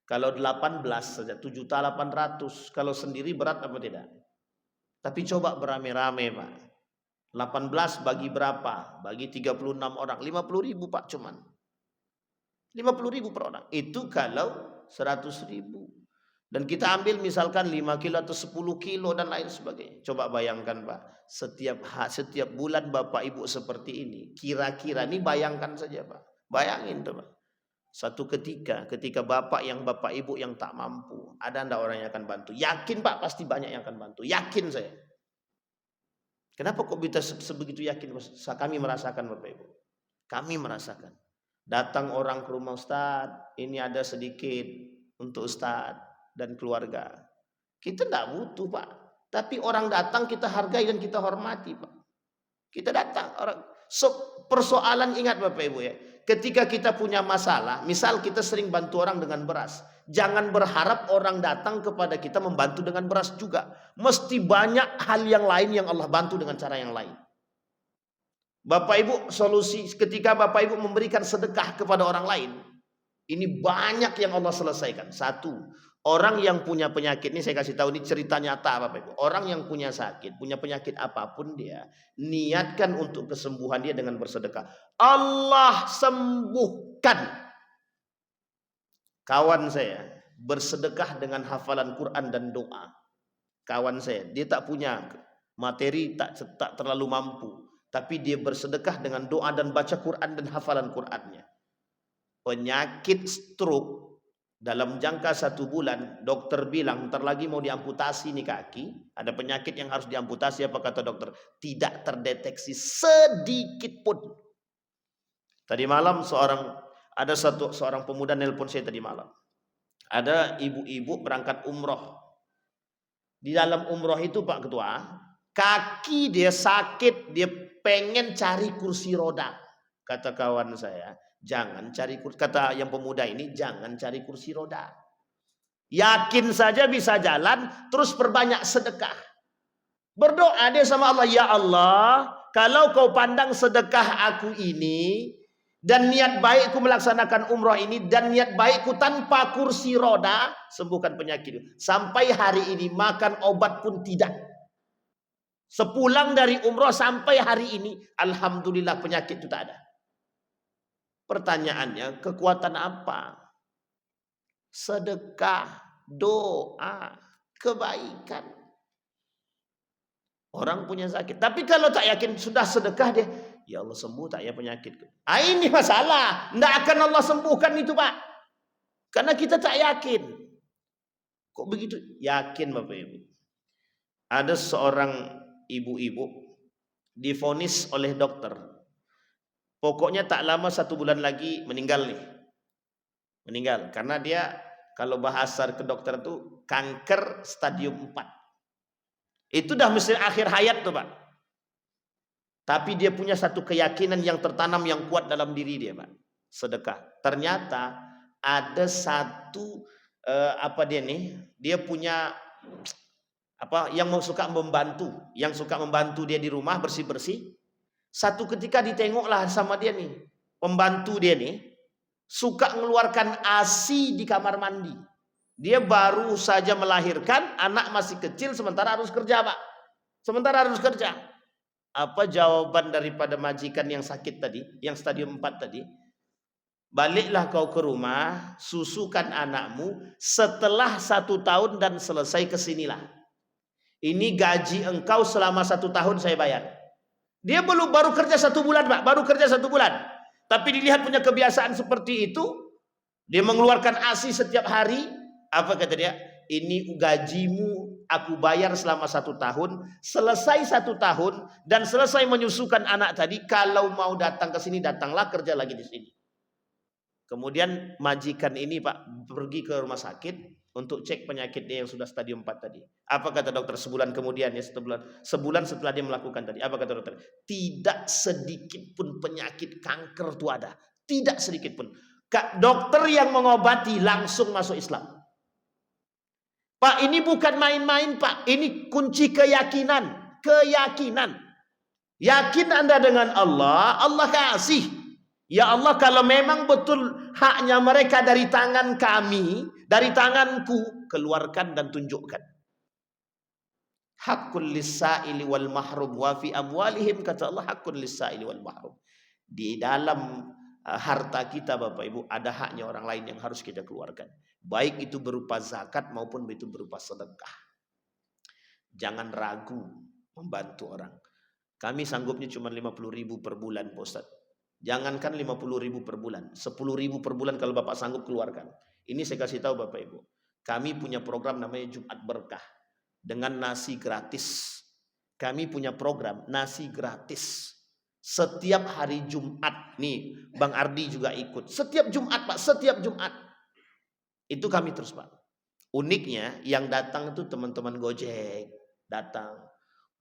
Kalau 18 saja 7.800.000. Kalau sendiri berat apa tidak? Tapi coba beramai-ramai Pak. 18 bagi berapa? Bagi 36 orang. 50.000 Pak cuman. 50.000 per orang. Itu kalau 100.000. Dan kita ambil misalkan 5 kilo atau 10 kilo dan lain sebagainya. Coba bayangkan Pak. Setiap bulan Bapak Ibu seperti ini. Kira-kira ini bayangkan saja Pak. Bayangin tuh Pak. Satu ketika Bapak Ibu yang tak mampu, ada enggak orang yang akan bantu? Yakin Pak, pasti banyak yang akan bantu. Yakin saya. Kenapa kok bisa sebegitu yakin? Kami merasakan Bapak Ibu. Kami merasakan. Datang orang ke rumah Ustaz, ini ada sedikit untuk Ustaz dan keluarga. Kita enggak butuh Pak. Tapi orang datang kita hargai dan kita hormati Pak. Kita datang, Persoalan ingat Bapak Ibu ya. Ketika kita punya masalah, misal kita sering bantu orang dengan beras, jangan berharap orang datang kepada kita membantu dengan beras juga. Mesti banyak hal yang lain yang Allah bantu dengan cara yang lain. Bapak Ibu, solusi ketika Bapak Ibu memberikan sedekah kepada orang lain, ini banyak yang Allah selesaikan. Satu, orang yang punya penyakit, ini saya kasih tahu, ini cerita nyata Bapak Ibu. Orang yang punya sakit, punya penyakit apapun dia, niatkan untuk kesembuhan dia dengan bersedekah. Allah sembuhkan. Kawan saya bersedekah dengan hafalan Quran dan doa. Kawan saya, dia tak punya materi, tak terlalu mampu, tapi dia bersedekah dengan doa dan baca Quran dan hafalan Qurannya. Penyakit stroke dalam jangka 1 bulan, dokter bilang ntar lagi mau diamputasi nih kaki. Ada penyakit yang harus diamputasi, apa kata dokter? Tidak terdeteksi sedikit pun. Tadi malam seorang pemuda nelpon saya tadi malam. Ada ibu-ibu berangkat umroh. Di dalam umroh itu Pak Ketua, kaki dia sakit, dia pengen cari kursi roda. Kata kawan saya, jangan cari kursi, kata yang pemuda ini, jangan cari kursi roda. Yakin saja bisa jalan, terus perbanyak sedekah. Berdoa dia sama Allah, ya Allah, kalau kau pandang sedekah aku ini, dan niat baikku melaksanakan umroh ini, dan niat baikku tanpa kursi roda, sembuhkan penyakit. Sampai hari ini makan obat pun tidak. Sepulang dari umroh sampai hari ini, alhamdulillah penyakit itu tak ada. Pertanyaannya, kekuatan apa? Sedekah, doa, kebaikan. Orang punya sakit, tapi kalau tak yakin, sudah sedekah dia, ya Allah sembuh tak ya penyakitku. Ini masalah, tidak akan Allah sembuhkan itu Pak, karena kita tak yakin. Kok begitu? Yakin Bapak Ibu. Ada seorang ibu-ibu divonis oleh dokter, pokoknya tak lama 1 bulan lagi meninggal nih. Meninggal karena dia, kalau bahasa ke dokter itu kanker stadium 4. Itu dah mesti akhir hayat tuh Pak. Tapi dia punya satu keyakinan yang tertanam yang kuat dalam diri dia Pak. Sedekah. Ternyata ada satu dia punya yang suka membantu dia di rumah bersih-bersih. Satu ketika ditengoklah sama dia nih, pembantu dia nih suka mengeluarkan ASI di kamar mandi. Dia baru saja melahirkan, anak masih kecil, sementara harus kerja Pak. Apa jawaban daripada majikan yang sakit tadi, yang stadium 4 tadi? Baliklah kau ke rumah, susukan anakmu, setelah 1 tahun dan selesai kesinilah. Ini gaji engkau selama 1 tahun saya bayar. Dia baru kerja 1 bulan Pak, baru kerja 1 bulan. Tapi dilihat punya kebiasaan seperti itu, dia mengeluarkan ASI setiap hari. Apa kata dia? Ini gajimu aku bayar selama 1 tahun. Selesai 1 tahun dan selesai menyusukan anak tadi, kalau mau datang ke sini datanglah, kerja lagi di sini. Kemudian majikan ini Pak pergi ke rumah sakit untuk cek penyakit dia yang sudah stadium 4 tadi. Apa kata dokter sebulan kemudian ya, sebulan setelah dia melakukan tadi, apa kata dokter? Tidak sedikit pun penyakit kanker itu ada. Tidak sedikit pun. Dokter yang mengobati langsung masuk Islam. Pak, ini bukan main-main Pak. Ini kunci keyakinan. Keyakinan. Yakin Anda dengan Allah, Allah kasih. Ya Allah, kalau memang betul haknya mereka dari tangan kami, dari tanganku, keluarkan dan tunjukkan. Haqqul lis-sa'ili wal mahrum wa fi amwalihim, kata Allah, haqqul lis-sa'ili wal mahrum. Di dalam harta kita Bapak Ibu ada haknya orang lain yang harus kita keluarkan. Baik itu berupa zakat maupun itu berupa sedekah. Jangan ragu membantu orang. Kami sanggupnya cuma 50.000 per bulan Pak Ustaz. Jangankan 50.000 per bulan, 10.000 per bulan kalau Bapak sanggup keluarkan. Ini saya kasih tahu Bapak Ibu. Kami punya program namanya Jumat Berkah dengan nasi gratis. Kami punya program nasi gratis. Setiap hari Jumat nih, Bang Ardi juga ikut. Setiap Jumat Pak, setiap Jumat. Itu kami terus Pak. Uniknya yang datang itu teman-teman Gojek datang.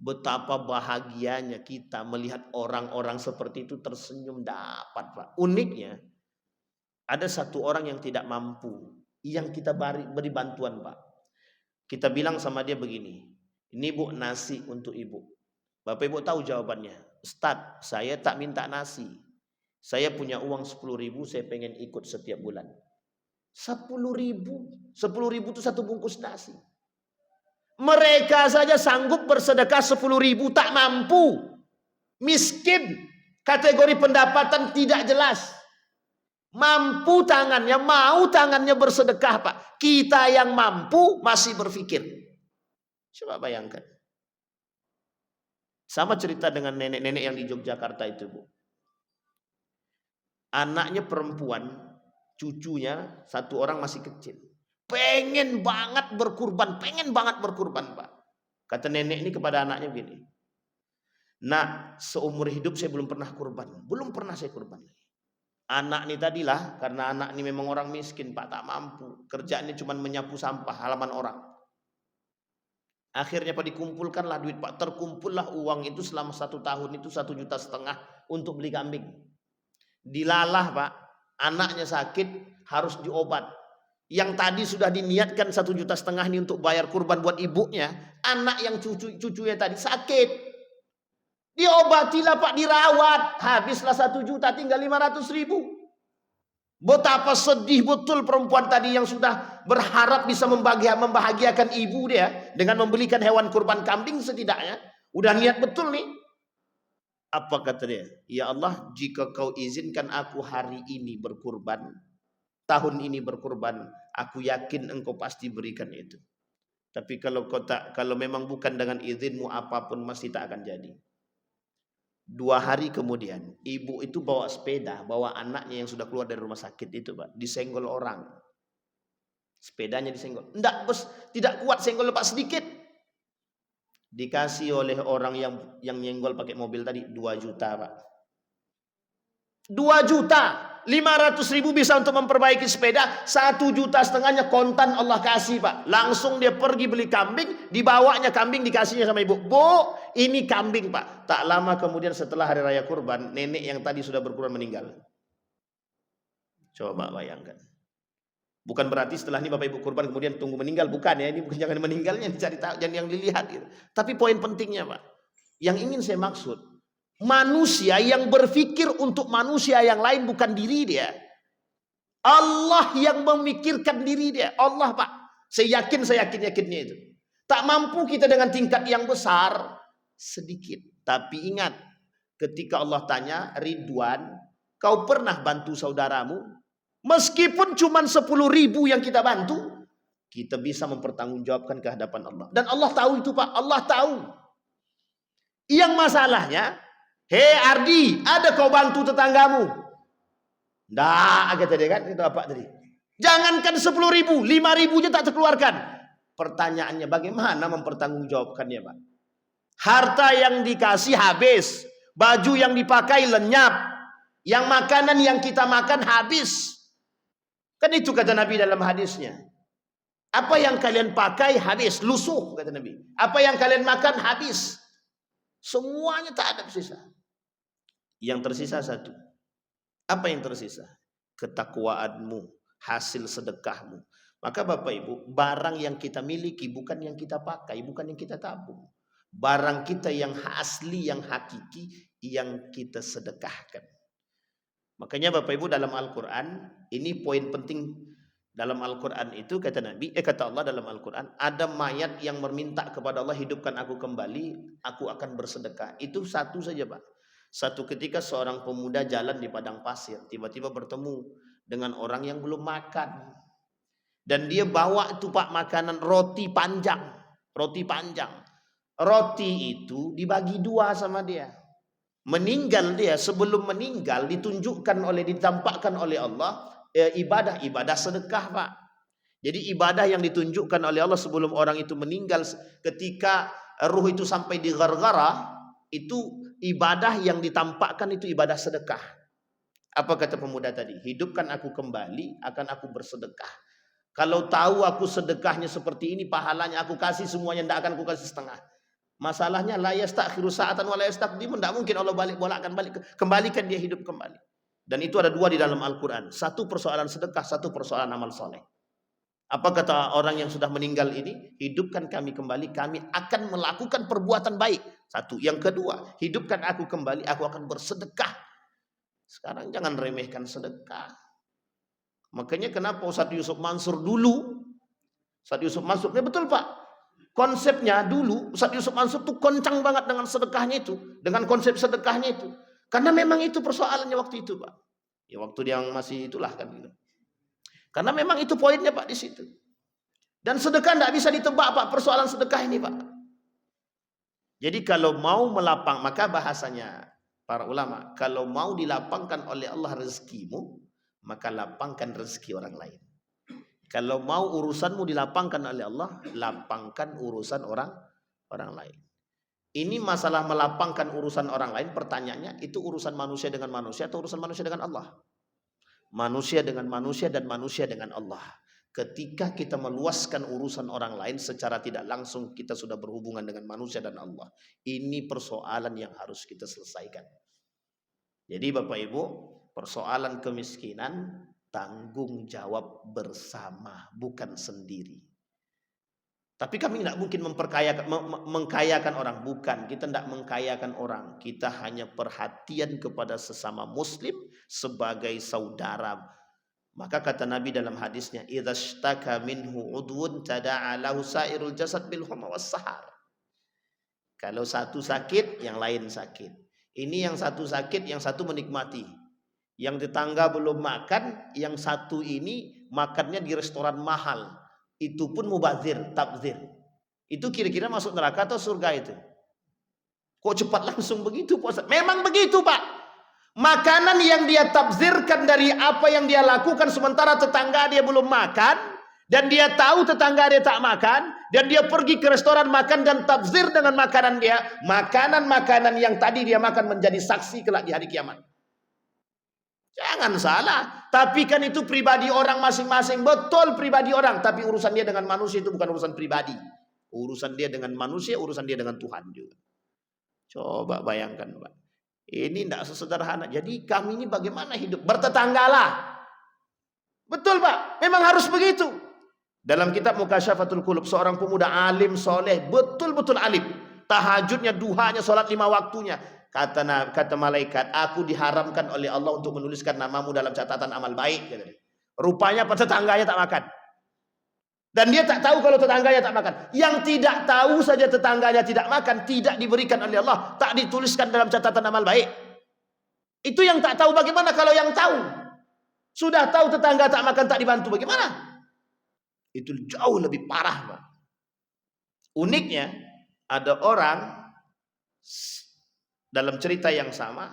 Betapa bahagianya kita melihat orang-orang seperti itu tersenyum dapat, Pak. Uniknya, ada satu orang yang tidak mampu, yang kita beri bantuan, Pak. Kita bilang sama dia begini, ini Bu, nasi untuk Ibu. Bapak Ibu tahu jawabannya, Ustadz, saya tak minta nasi. Saya punya uang 10.000, saya pengen ikut setiap bulan. 10.000 itu satu bungkus nasi. Mereka saja sanggup bersedekah 10.000, tak mampu. Miskin, kategori pendapatan tidak jelas. Mampu tangannya, mau tangannya bersedekah, Pak. Kita yang mampu masih berpikir. Coba bayangkan. Sama cerita dengan nenek-nenek yang di Yogyakarta itu, Bu. Anaknya perempuan, cucunya satu orang masih kecil. Pengen banget berkurban, Pak. Kata nenek ini kepada anaknya begini, Nak, seumur hidup saya belum pernah kurban. Belum pernah saya kurban. Anak ini tadilah, karena anak ini memang orang miskin, Pak, tak mampu. Kerjaannya cuma menyapu sampah halaman orang. Akhirnya Pak dikumpulkanlah duit, Pak. Terkumpullah uang itu selama 1 tahun itu 1,5 juta untuk beli kambing. Dilalah, Pak. Anaknya sakit, harus diobat. Yang tadi sudah diniatkan 1,5 juta ini untuk bayar kurban buat ibunya, anak yang cucunya tadi sakit, diobatilah, Pak, dirawat, habislah 1 juta, tinggal 500.000. Betapa sedih betul perempuan tadi yang sudah berharap bisa membahagiakan ibu dia dengan membelikan hewan kurban kambing setidaknya, udah niat betul nih. Apa kata dia? Ya Allah, jika kau izinkan aku hari ini berkurban, tahun ini berkurban, aku yakin engkau pasti berikan itu. Tapi kalau memang bukan dengan izinmu, apapun masih tak akan jadi. 2 hari kemudian, ibu itu bawa sepeda, bawa anaknya yang sudah keluar dari rumah sakit itu, Pak, disenggol orang. Sepedanya disenggol. Tidak kuat senggol, Pak, sedikit. Dikasih oleh orang yang nyenggol pakai mobil tadi 2 juta, Pak. 2 juta. 500.000 bisa untuk memperbaiki sepeda, 1,5 juta kontan Allah kasih, Pak. Langsung dia pergi beli kambing, dibawanya kambing, dikasihnya sama ibu. Bu, ini kambing, Pak. Tak lama kemudian setelah hari raya kurban, nenek yang tadi sudah berkurban meninggal. Coba bayangkan. Bukan berarti setelah ini Bapak Ibu kurban kemudian tunggu meninggal, bukan ya. Ini bukan, jangan meninggalnya dicari tahu, jangan yang dilihat gitu. Tapi poin pentingnya, Pak, yang ingin saya maksud, manusia yang berpikir untuk manusia yang lain, bukan diri dia. Allah yang memikirkan diri dia. Allah, Pak. Saya yakinnya itu. Tak mampu kita dengan tingkat yang besar, sedikit. Tapi ingat, ketika Allah tanya, Ridwan, kau pernah bantu saudaramu? Meskipun cuma 10.000 yang kita bantu, kita bisa mempertanggungjawabkan ke hadapan Allah. Dan Allah tahu itu, Pak. Allah tahu. Yang masalahnya, hei Ardi, ada kau bantu tetanggamu? Nggak, kata dia kan, itu apa tadi? Jangankan 10.000, 5.000 aja tak terkeluarkan. Pertanyaannya, bagaimana mempertanggungjawabkannya, Pak? Harta yang dikasih habis, baju yang dipakai lenyap, yang makanan yang kita makan habis. Kan itu kata Nabi dalam hadisnya. Apa yang kalian pakai habis, lusuh, kata Nabi. Apa yang kalian makan habis. Semuanya tak ada tersisa. Yang tersisa satu. Apa yang tersisa? Ketakwaanmu, hasil sedekahmu. Maka Bapak Ibu, barang yang kita miliki bukan yang kita pakai, bukan yang kita tabung. Barang kita yang asli, yang hakiki, yang kita sedekahkan. Makanya Bapak Ibu, dalam Al-Quran, ini poin penting dalam Al-Quran itu, kata Allah dalam Al-Quran, ada mayat yang meminta kepada Allah, hidupkan aku kembali, aku akan bersedekah. Itu satu saja, Pak. Satu ketika seorang pemuda jalan di padang pasir, tiba-tiba bertemu dengan orang yang belum makan. Dan dia bawa itu, Pak, makanan roti panjang. Roti panjang. Roti itu dibagi 2 sama dia. Meninggal dia, sebelum meninggal ditampakkan oleh Allah ibadah sedekah, Pak. Jadi ibadah yang ditunjukkan oleh Allah sebelum orang itu meninggal, ketika ruh itu sampai di gargara, itu ibadah yang ditampakkan, itu ibadah sedekah. Apa kata pemuda tadi? Hidupkan aku kembali, akan aku bersedekah. Kalau tahu aku sedekahnya seperti ini, pahalanya aku kasih semuanya, tidak akan aku kasih setengah. Masalahnya la yastakhiru sa'atan wa la yastaqdimun. Tidak mungkin Allah kembalikan dia hidup kembali. Dan itu ada dua di dalam Al-Quran. Satu persoalan sedekah, satu persoalan amal soleh. Apa kata orang yang sudah meninggal ini? Hidupkan kami kembali, kami akan melakukan perbuatan baik. Satu. Yang kedua, hidupkan aku kembali, aku akan bersedekah. Sekarang jangan remehkan sedekah. Makanya kenapa Ustadz Yusuf Mansur dulu, Ustadz Yusuf Mansur, ini betul Pak. Konsepnya dulu Ustadz Yusuf Mansur tuh kencang banget dengan sedekahnya itu, dengan konsep sedekahnya itu. Karena memang itu persoalannya waktu itu, Pak. Ya waktu dia masih itulah kan gitu. Karena memang itu poinnya Pak di situ. Dan sedekah tidak bisa ditebak Pak, persoalan sedekah ini Pak. Jadi kalau mau melapang, maka bahasanya para ulama, kalau mau dilapangkan oleh Allah rezekimu, maka lapangkan rezeki orang lain. Kalau mau urusanmu dilapangkan oleh Allah, lapangkan urusan orang lain. Ini masalah melapangkan urusan orang lain, pertanyaannya itu urusan manusia dengan manusia atau urusan manusia dengan Allah? Manusia dengan manusia dan manusia dengan Allah. Ketika kita meluaskan urusan orang lain secara tidak langsung, kita sudah berhubungan dengan manusia dan Allah. Ini persoalan yang harus kita selesaikan. Jadi Bapak Ibu, persoalan kemiskinan tanggung jawab bersama, bukan sendiri. Tapi kami tidak mungkin mengkayakan orang, bukan. Kita tidak mengkayakan orang. Kita hanya perhatian kepada sesama muslim sebagai saudara. Maka kata Nabi dalam hadisnya, idza ishtaka minhu udwun tada'a lahu sairul jasad bil humma was sahar. Kalau satu sakit, yang lain sakit. Ini yang satu sakit, yang satu menikmati. Yang tetangga belum makan, yang satu ini makannya di restoran mahal. Itu pun mubazir, tabzir. Itu kira-kira masuk neraka atau surga itu? Kok cepat langsung begitu Pak? Memang begitu Pak. Makanan yang dia tabzirkan dari apa yang dia lakukan sementara tetangga dia belum makan, dan dia tahu tetangga dia tak makan, dan dia pergi ke restoran makan dan tabzir dengan makanan dia, makanan-makanan yang tadi dia makan menjadi saksi kelak di hari kiamat. Jangan salah, tapi kan itu pribadi orang masing-masing. Betul pribadi orang, tapi urusan dia dengan manusia itu bukan urusan pribadi. Urusan dia dengan manusia, urusan dia dengan Tuhan juga. Coba bayangkan Pak. Ini tidak sesederhana. Jadi kami ini bagaimana hidup? Bertetanggalah. Betul Pak, memang harus begitu. Dalam kitab Mukasyafatul Qulub, seorang pemuda alim soleh, betul-betul alim. Tahajudnya, duhanya, sholat 5 waktunya. Kata malaikat, aku diharamkan oleh Allah untuk menuliskan namamu dalam catatan amal baik. Rupanya tetangganya tak makan. Dan dia tak tahu kalau tetangganya tak makan. Yang tidak tahu saja tetangganya tidak makan, tidak diberikan oleh Allah, tak dituliskan dalam catatan amal baik. Itu yang tak tahu. Bagaimana kalau yang tahu? Sudah tahu tetangga tak makan, tak dibantu, bagaimana? Itu jauh lebih parah Pak. Uniknya, ada orang dalam cerita yang sama,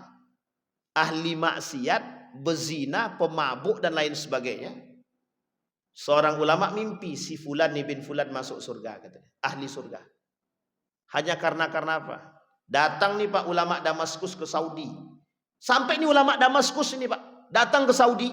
ahli maksiat, bezina, pemabuk dan lain sebagainya. Seorang ulama mimpi si fulan bin fulan masuk surga katanya, ahli surga. Hanya karena apa? Datang nih Pak ulama Damaskus ke Saudi. Sampai nih ulama Damaskus ini Pak, datang ke Saudi.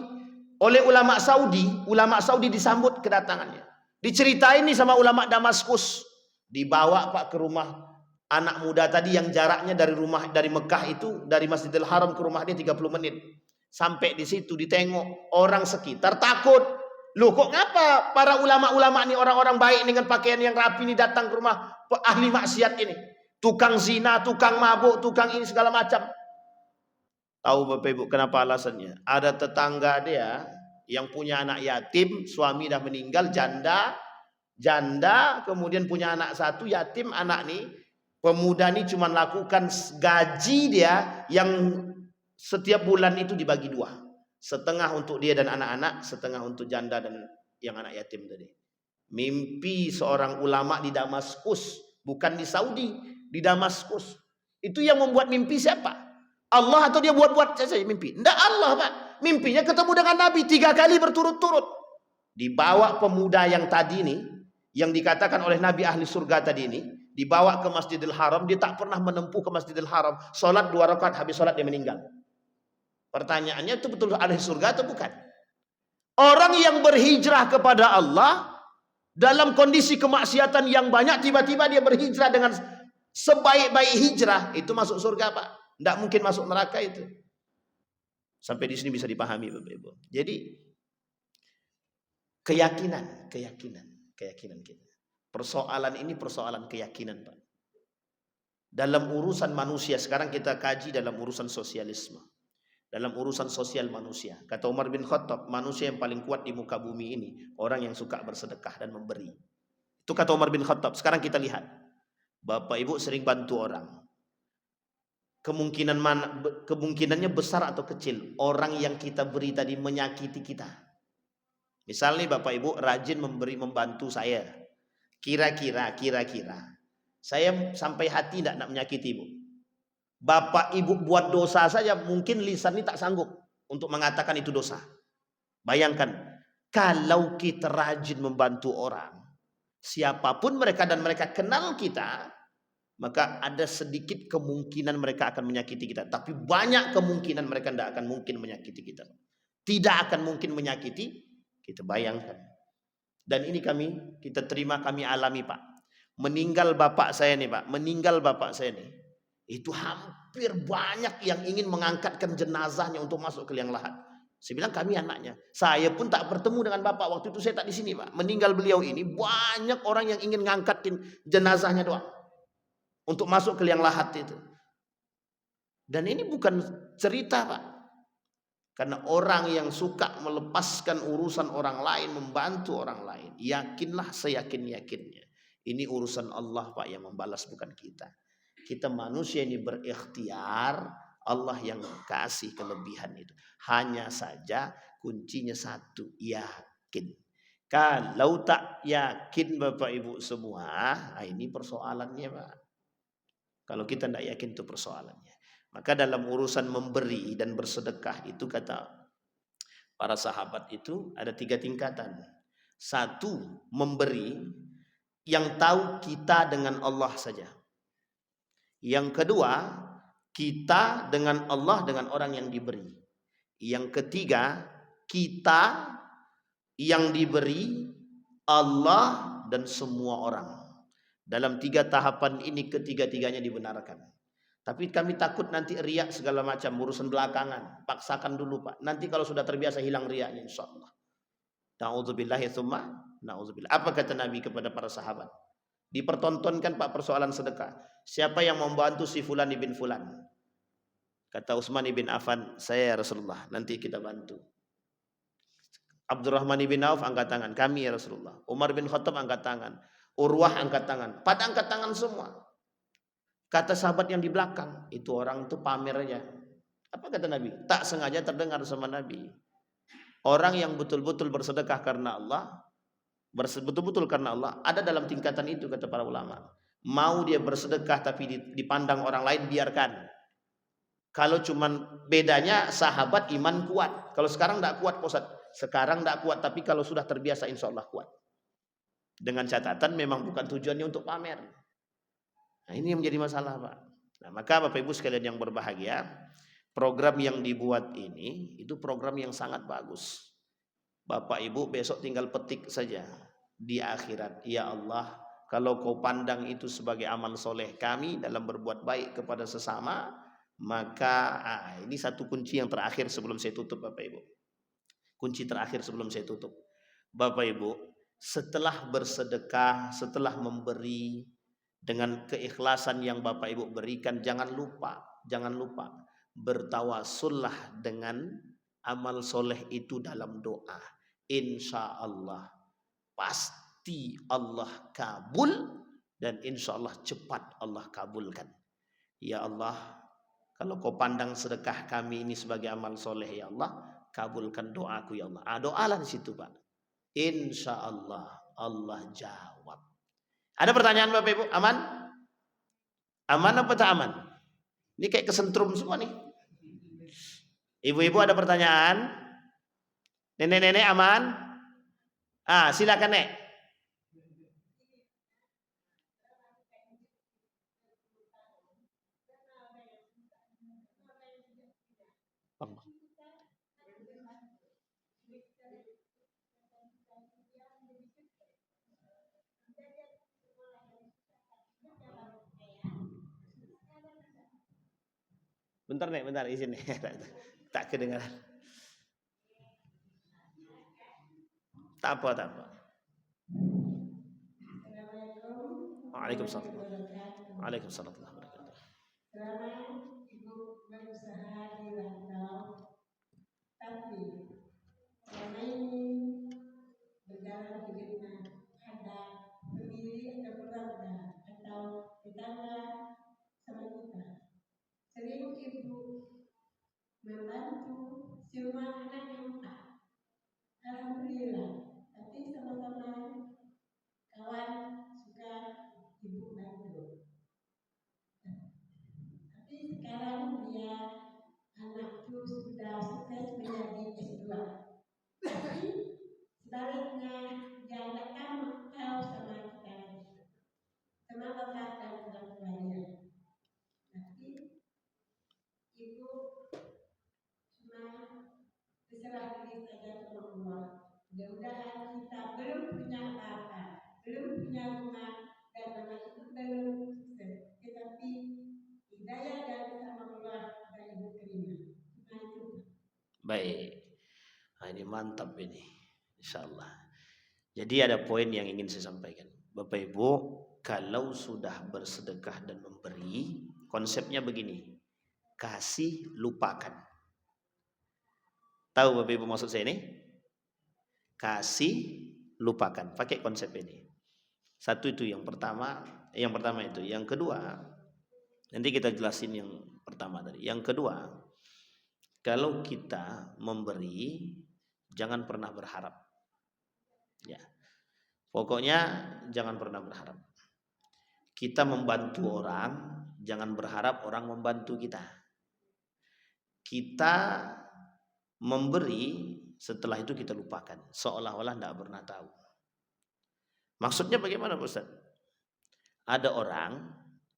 Oleh ulama Saudi disambut kedatangannya. Diceritain nih sama ulama Damaskus. Dibawa Pak ke rumah anak muda tadi yang jaraknya dari Mekah itu, dari Masjidil Haram ke rumah dia 30 menit. Sampai di situ ditengok orang sekitar takut. Loh kok ngapa para ulama-ulama ini, orang-orang baik dengan pakaian yang rapi ini datang ke rumah ahli maksiat ini? Tukang zina, tukang mabuk, tukang ini segala macam. Tahu Bapak Ibu kenapa alasannya? Ada tetangga dia yang punya anak yatim, suami dah meninggal, janda, kemudian punya anak satu yatim, anak nih. Pemuda ini cuma lakukan gaji dia yang setiap bulan itu dibagi 2. Setengah untuk dia dan anak-anak, setengah untuk janda dan yang anak yatim tadi. Mimpi seorang ulama di Damaskus, bukan di Saudi, di Damaskus. Itu yang membuat mimpi siapa? Allah atau dia buat-buat saja mimpi? Tidak Allah Pak. Mimpinya ketemu dengan Nabi 3 kali berturut-turut. Dibawa pemuda yang tadi nih, yang dikatakan oleh Nabi ahli surga tadi ini, dibawa ke Masjidil Haram. Dia tak pernah menempuh ke Masjidil Haram. Sholat 2 rakaat, habis sholat dia meninggal. Pertanyaannya itu betul ahli surga atau bukan? Orang yang berhijrah kepada Allah dalam kondisi kemaksiatan yang banyak, tiba-tiba dia berhijrah dengan Sebaik-baik hijrah itu masuk surga, Pak. Tidak mungkin masuk neraka itu. Sampai di sini bisa dipahami, Bapak Ibu. Jadi keyakinan kita. Persoalan ini persoalan keyakinan, Pak. Dalam urusan manusia, sekarang kita kaji dalam urusan sosialisme. Dalam urusan sosial manusia. Kata Umar bin Khattab, manusia yang paling kuat di muka bumi ini, orang yang suka bersedekah dan memberi. Itu kata Umar bin Khattab. Sekarang kita lihat. Bapak Ibu sering bantu orang. Kemungkinannya besar atau kecil orang yang kita beri tadi menyakiti kita. Misalnya Bapak Ibu rajin membantu saya. Kira-kira saya sampai hati tidak nak menyakiti Ibu. Bapak Ibu buat dosa saja mungkin lisan ini tak sanggup untuk mengatakan itu dosa. Bayangkan kalau kita rajin membantu orang, siapapun mereka dan mereka kenal kita, maka ada sedikit kemungkinan mereka akan menyakiti kita. Tapi banyak kemungkinan mereka tidak akan mungkin menyakiti kita. Tidak akan mungkin menyakiti kita, bayangkan. Dan ini kita terima, kami alami, Pak. Meninggal bapak saya nih, Pak. Meninggal bapak saya nih. Itu hampir banyak yang ingin mengangkatkan jenazahnya untuk masuk ke liang lahat. Saya bilang kami anaknya. Saya pun tak bertemu dengan bapak. Waktu itu saya tak di sini, Pak. Meninggal beliau ini, banyak orang yang ingin mengangkatkan jenazahnya doang. Untuk masuk ke liang lahat itu. Dan ini bukan cerita, Pak. Karena orang yang suka melepaskan urusan orang lain, membantu orang lain, yakinlah seyakin-yakinnya. Ini urusan Allah, Pak, yang membalas, bukan kita. Kita manusia ini berikhtiar, Allah yang kasih kelebihan itu. Hanya saja kuncinya satu, yakin. Kalau tak yakin Bapak Ibu semua, ini persoalannya, Pak. Kalau kita tidak yakin itu persoalannya. Maka dalam urusan memberi dan bersedekah itu kata para sahabat itu ada 3 tingkatan. Satu, memberi yang tahu kita dengan Allah saja. Yang kedua, kita dengan Allah dengan orang yang diberi. Yang ketiga, kita yang diberi, Allah dan semua orang. Dalam 3 tahapan ini ketiga-tiganya dibenarkan. Tapi kami takut nanti riak segala macam, urusan belakangan. Paksakan dulu, Pak. Nanti kalau sudah terbiasa hilang riaknya, insyaAllah. Na'udzubillahi tsumma na'udzubillah. Apa kata Nabi kepada para sahabat? Dipertontonkan, Pak, persoalan sedekah. Siapa yang membantu si Fulan ibn Fulan? Kata Utsman ibn Affan, saya ya Rasulullah, nanti kita bantu. Abdurrahman ibn Auf angkat tangan, kami ya Rasulullah. Umar bin Khattab angkat tangan. Urwah angkat tangan. Pada angkat tangan semua. Kata sahabat yang di belakang, itu orang itu pamer aja. Apa kata Nabi? Tak sengaja terdengar sama Nabi. Orang yang betul-betul bersedekah karena Allah, betul-betul karena Allah, ada dalam tingkatan itu kata para ulama. Mau dia bersedekah tapi dipandang orang lain, biarkan. Kalau cuman bedanya sahabat iman kuat. Kalau sekarang tidak kuat, Pak Ustaz. Sekarang tidak kuat, tapi kalau sudah terbiasa insya Allah kuat. Dengan catatan memang bukan tujuannya untuk pamer. Nah, ini yang menjadi masalah, Pak. Nah, maka Bapak Ibu sekalian yang berbahagia, program yang dibuat ini itu program yang sangat bagus. Bapak Ibu besok tinggal petik saja di akhirat. Ya Allah, kalau kau pandang itu sebagai amal soleh kami dalam berbuat baik kepada sesama, maka ini satu kunci yang terakhir sebelum saya tutup, Bapak Ibu. Kunci terakhir sebelum saya tutup. Bapak Ibu, setelah bersedekah, setelah memberi dengan keikhlasan yang Bapak Ibu berikan, jangan lupa bertawasullah dengan amal soleh itu dalam doa. Insya Allah pasti Allah kabul, dan insya Allah cepat Allah kabulkan. Ya Allah, kalau kau pandang sedekah kami ini sebagai amal soleh, ya Allah, kabulkan doaku ya Allah. Doalah di situ, Pak. Insya Allah Allah jawab. Ada pertanyaan Bapak Ibu? Aman? Aman apa tak aman? Ini kayak kesentrum semua nih. Ibu-ibu ada pertanyaan? Nenek-nenek aman? Silakan, Nek. Bentar nih, bentar izin nih. Tak kedengaran. Tak apa, tak apa. Waalaikumsalam. Waalaikumsalam warahmatullahi wabarakatuh. Selama ibu berusaha di rantau, tapi selama ini berjalan hidupnya ada sendiri atau keluarga atau tetangga sama kita. Sering ibu membantu semua anak yang empat. Alhamdulillah. Tapi sama-sama kawan suka ibu bantu. Tapi sekarang dia anakku sudah sukses menjadi S2. Tapi sebaliknya dia tidak tahu sama kita, sama bapak dan orang tuanya. Tapi ibu cuma berserah diri saja sama Allah. Mudah-mudahan kita belum punya apa-apa, belum punya rumah, dan anak itu belum sukses. Tetapi hidayah dari sama Allah dan ibu terima. Nah itu. Baik. Nah, ini mantap ini. Insyaallah. Jadi ada poin yang ingin saya sampaikan. Bapak Ibu, kalau sudah bersedekah dan memberi, konsepnya begini. Kasih, lupakan. Tahu Bapak Ibu maksud saya ini? Kasih, lupakan. Pakai konsep ini. Satu itu yang pertama itu. Yang kedua, nanti kita jelasin yang pertama tadi. Yang kedua, kalau kita memberi, jangan pernah berharap. Ya. Pokoknya jangan pernah berharap. Kita membantu orang, jangan berharap orang membantu kita. Kita memberi, setelah itu kita lupakan, seolah-olah tidak pernah tahu. Maksudnya bagaimana Ustaz? Ada orang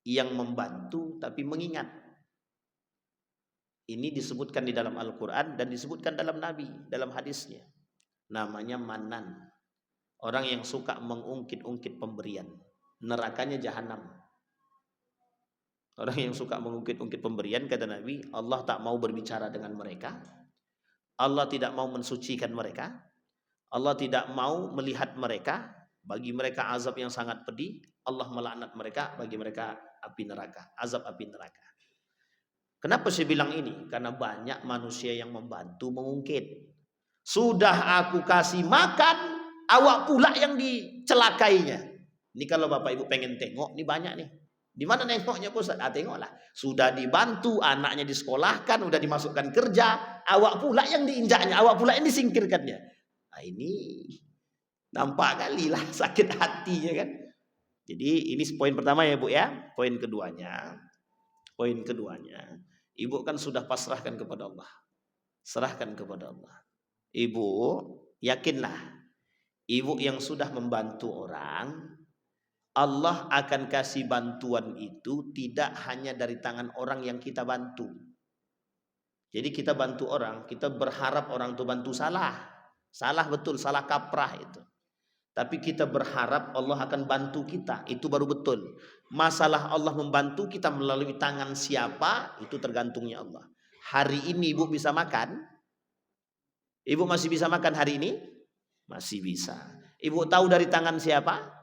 yang membantu tapi mengingat. Ini disebutkan di dalam Al-Quran dan disebutkan dalam Nabi, dalam hadisnya. Namanya manan. Orang yang suka mengungkit-ungkit pemberian. Nerakanya jahanam. Orang yang suka mengungkit-ungkit pemberian, kata Nabi, Allah tak mau berbicara dengan mereka. Allah tidak mau mensucikan mereka. Allah tidak mau melihat mereka. Bagi mereka azab yang sangat pedih. Allah melaknat mereka, bagi mereka api neraka. Azab api neraka. Kenapa saya bilang ini? Karena banyak manusia yang membantu mengungkit. Sudah aku kasih makan, awak pula yang dicelakainya. Ini kalau Bapak Ibu pengen tengok, ini banyak nih. Di mana nengoknya Ustaz? Tengoklah. Sudah dibantu, anaknya disekolahkan, sudah dimasukkan kerja, awak pula yang diinjaknya, awak pula yang disingkirkannya. Nah ini nampak kali lah sakit hatinya kan. Jadi ini poin pertama ya Bu ya. Poin keduanya, Ibu kan sudah pasrahkan kepada Allah. Serahkan kepada Allah. Ibu yakinlah, ibu yang sudah membantu orang, Allah akan kasih bantuan itu tidak hanya dari tangan orang yang kita bantu. Jadi kita bantu orang, kita berharap orang itu bantu salah. Salah betul, salah kaprah itu. Tapi kita berharap Allah akan bantu kita, itu baru betul. Masalah Allah membantu kita melalui tangan siapa, itu tergantungnya Allah. Hari ini ibu bisa makan? Ibu masih bisa makan hari ini? Masih bisa. Ibu tahu dari tangan siapa?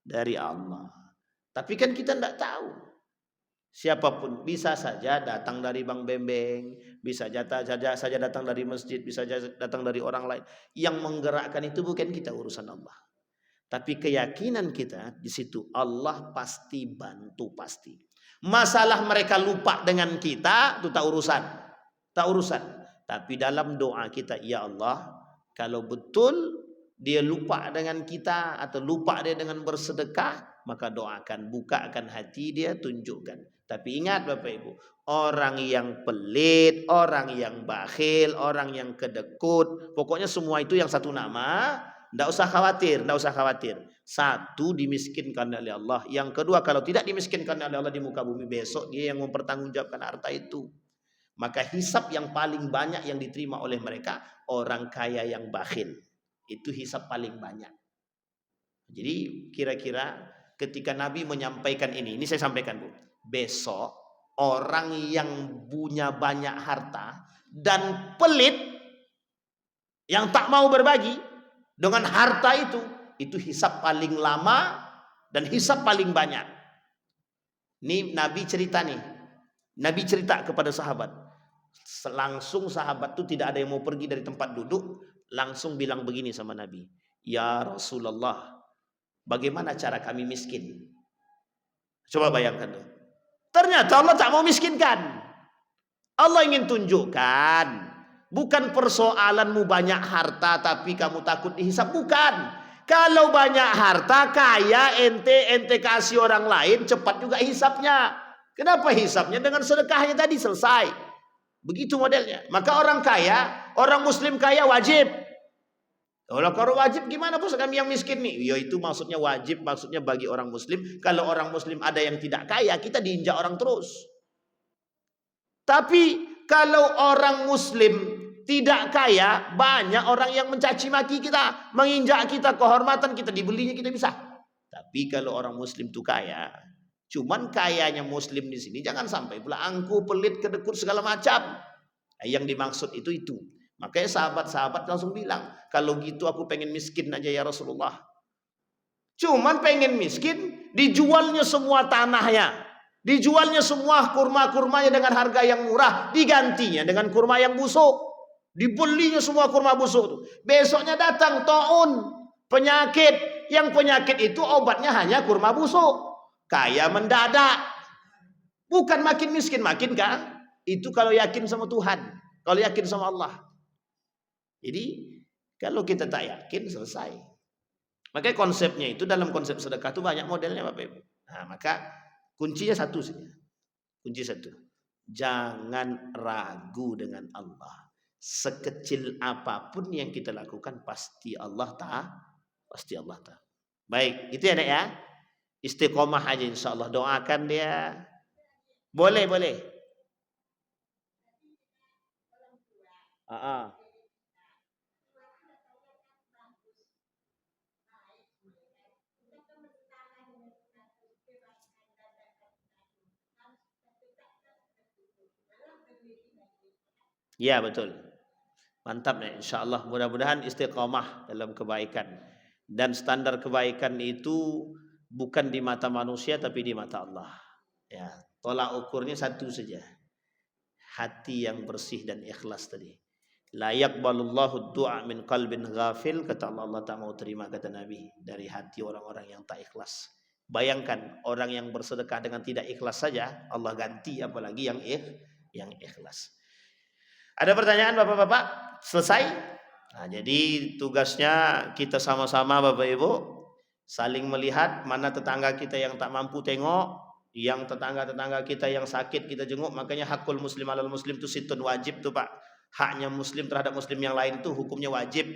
Dari Allah. Tapi kan kita tidak tahu. Siapapun bisa saja datang dari Bang Bembeng, bisa saja datang dari masjid, bisa datang dari orang lain. Yang menggerakkan itu bukan kita, urusan Allah. Tapi keyakinan kita di situ Allah pasti bantu, pasti. Masalah mereka lupa dengan kita itu tak urusan. Tapi dalam doa kita, ya Allah, kalau betul dia lupa dengan kita atau lupa dia dengan bersedekah, maka doakan, bukakan hati dia, tunjukkan. Tapi ingat Bapak Ibu, orang yang pelit, orang yang bakhil, orang yang kedekut, pokoknya semua itu yang satu nama, tidak usah khawatir. Satu, dimiskinkan oleh Allah. Yang kedua, kalau tidak dimiskinkan oleh Allah di muka bumi, besok dia yang mempertanggungjawabkan harta itu. Maka hisab yang paling banyak yang diterima oleh mereka, orang kaya yang bakhil. Itu hisab paling banyak. Jadi kira-kira ketika Nabi menyampaikan ini saya sampaikan Bu, besok Orang yang punya banyak harta dan pelit, yang tak mau berbagi dengan harta itu hisab paling lama dan hisab paling banyak. Ini Nabi cerita nih. Nabi cerita kepada sahabat. Langsung sahabat itu tidak ada yang mau pergi dari tempat duduk, langsung bilang begini sama Nabi. Ya Rasulullah, bagaimana cara kami miskin? Coba bayangkan tuh. Ternyata Allah tak mau miskinkan. Allah ingin tunjukkan, bukan persoalanmu banyak harta tapi kamu takut dihisap, bukan. Kalau banyak harta, kaya, ente kasih orang lain, cepat juga hisapnya. Kenapa hisapnya? Dengan sedekahnya tadi selesai. Begitu modelnya. Maka orang kaya, orang muslim kaya wajib. Kalau wajib gimana bos kami yang miskin nih? Ya itu maksudnya wajib, maksudnya bagi orang muslim. Kalau orang muslim ada yang tidak kaya, kita diinjak orang terus. Tapi kalau orang muslim tidak kaya, banyak orang yang mencaci maki kita, menginjak kita, kehormatan kita, dibelinya kita bisa. Tapi kalau orang muslim itu kaya, cuman kayanya muslim di sini jangan sampai pula angku, pelit, kedekut segala macam. Yang dimaksud itu. Makanya sahabat-sahabat langsung bilang, kalau gitu aku pengen miskin aja ya Rasulullah. Cuman pengen miskin, dijualnya semua tanahnya, dijualnya semua kurma-kurmanya dengan harga yang murah, digantinya dengan kurma yang busuk. Dibelinya semua kurma busuk. Besoknya datang taun, penyakit. Yang penyakit itu obatnya hanya kurma busuk. Kaya mendadak. Bukan makin miskin, makin kah? Itu kalau yakin sama Tuhan, kalau yakin sama Allah. Jadi kalau kita tak yakin, selesai. Makanya konsepnya itu, dalam konsep sedekah itu banyak modelnya Bapak Ibu. Nah, maka kuncinya satu saja. Kunci satu. Jangan ragu dengan Allah. Sekecil apapun yang kita lakukan, pasti Allah tahu. Pasti Allah tahu. Baik, itu ya Nek ya. Istiqomah aja insya Allah. Doakan dia. Boleh. Ya betul. Mantap nih, insya Allah mudah-mudahan istiqomah dalam kebaikan. Dan standar kebaikan itu bukan di mata manusia tapi di mata Allah. Ya, tolak ukurnya satu saja. Hati yang bersih dan ikhlas tadi. La yaqbalullahu du'a min qalbin ghafil, kata Allah, Allah tak mau terima, kata Nabi, dari hati orang-orang yang tak ikhlas. Bayangkan orang yang bersedekah dengan tidak ikhlas saja Allah ganti, apalagi yang ikhlas. Ada pertanyaan Bapak-bapak? Selesai? Nah, jadi tugasnya kita sama-sama Bapak Ibu saling melihat mana tetangga kita yang tak mampu tengok, yang tetangga-tetangga kita yang sakit kita jenguk. Makanya hakul muslim alal muslim itu situn, wajib tuh Pak. Haknya muslim terhadap muslim yang lain itu hukumnya wajib.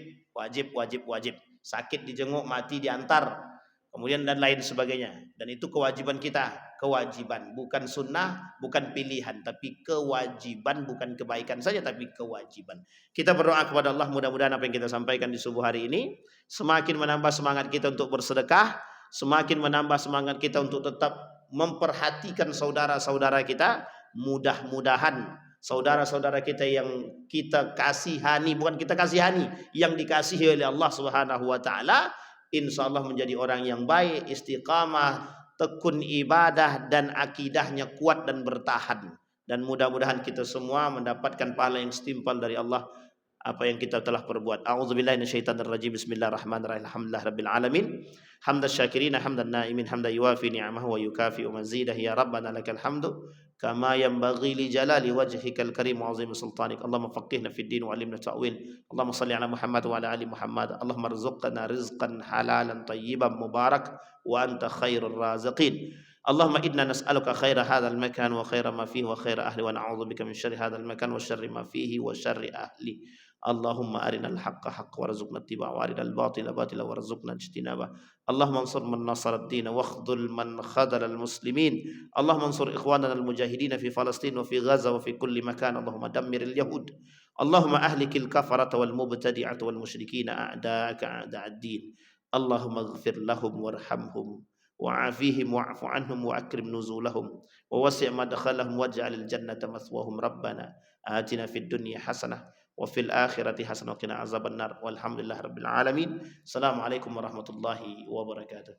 Sakit dijenguk, mati diantar, kemudian dan lain sebagainya. Dan itu kewajiban kita, kewajiban, bukan sunnah, bukan pilihan, tapi kewajiban, bukan kebaikan saja tapi kewajiban. Kita berdoa kepada Allah, mudah-mudahan apa yang kita sampaikan di subuh hari ini semakin menambah semangat kita untuk bersedekah, semakin menambah semangat kita untuk tetap memperhatikan saudara-saudara kita. Mudah-mudahan saudara-saudara kita yang kita kasihani, bukan kita kasihani, yang dikasihi oleh Allah Subhanahu wa taala, insya Allah menjadi orang yang baik, istiqamah, tekun ibadah, dan akidahnya kuat dan bertahan. Dan mudah-mudahan kita semua mendapatkan pahala yang setimpal dari Allah apa yang kita telah perbuat. A'udzubillahi minasyaitonirrajim. Bismillahirrahmanirrahim. Alhamdulillahirabbil alamin. Hamdan syakirin, hamdan naimin, hamdan yuwafi ni'amahu wa yukafi'u mazidah. Ya Rabbana lakal hamdu kama yanbaghi li jalali wajhikal karim wa 'azimi sultanik. Allahumma faqihna fid din wa 'allimna ta'wil. Allahumma shalli ala Muhammad wa ala ali Muhammad. Allahumma rzuqna rizqan halalan tayyiban mubarak wa anta khairur raziqin. Allahumma inna nas'aluka khaira hadzal makan wa khaira ma fihi wa khaira ahli wa na'udzubika min syarri hadzal makan wa syarri ma fihi wa syarri ahli. Allahumma arinal haqqa haqqa warzuqna ittiba'a wa arinal batila batila warzuqna ijtinaba. Allahumma ansur man nasara ad-din wa akhdhul man khadhala al-muslimin. Allahumma ansur ikhwanana al-mujahidin fi Palestin wa fi Gaza wa fi kulli makan. Allahumma dammiril yahud. Allahumma ahlikil kafarata wal mubtadi'ata wal musyrikina a'da'aka a'da'ad din. Allahumma ighfir lahum warhamhum وعافيهم واعف عنهم وأكرم نزولهم ووسع مدخلهم واجعل الجنة مثواهم ربنا آتنا في الدنيا حسنة وفي الآخرة حسنة وقنا عذاب النار والحمد لله رب العالمين. السلام عليكم ورحمة الله وبركاته.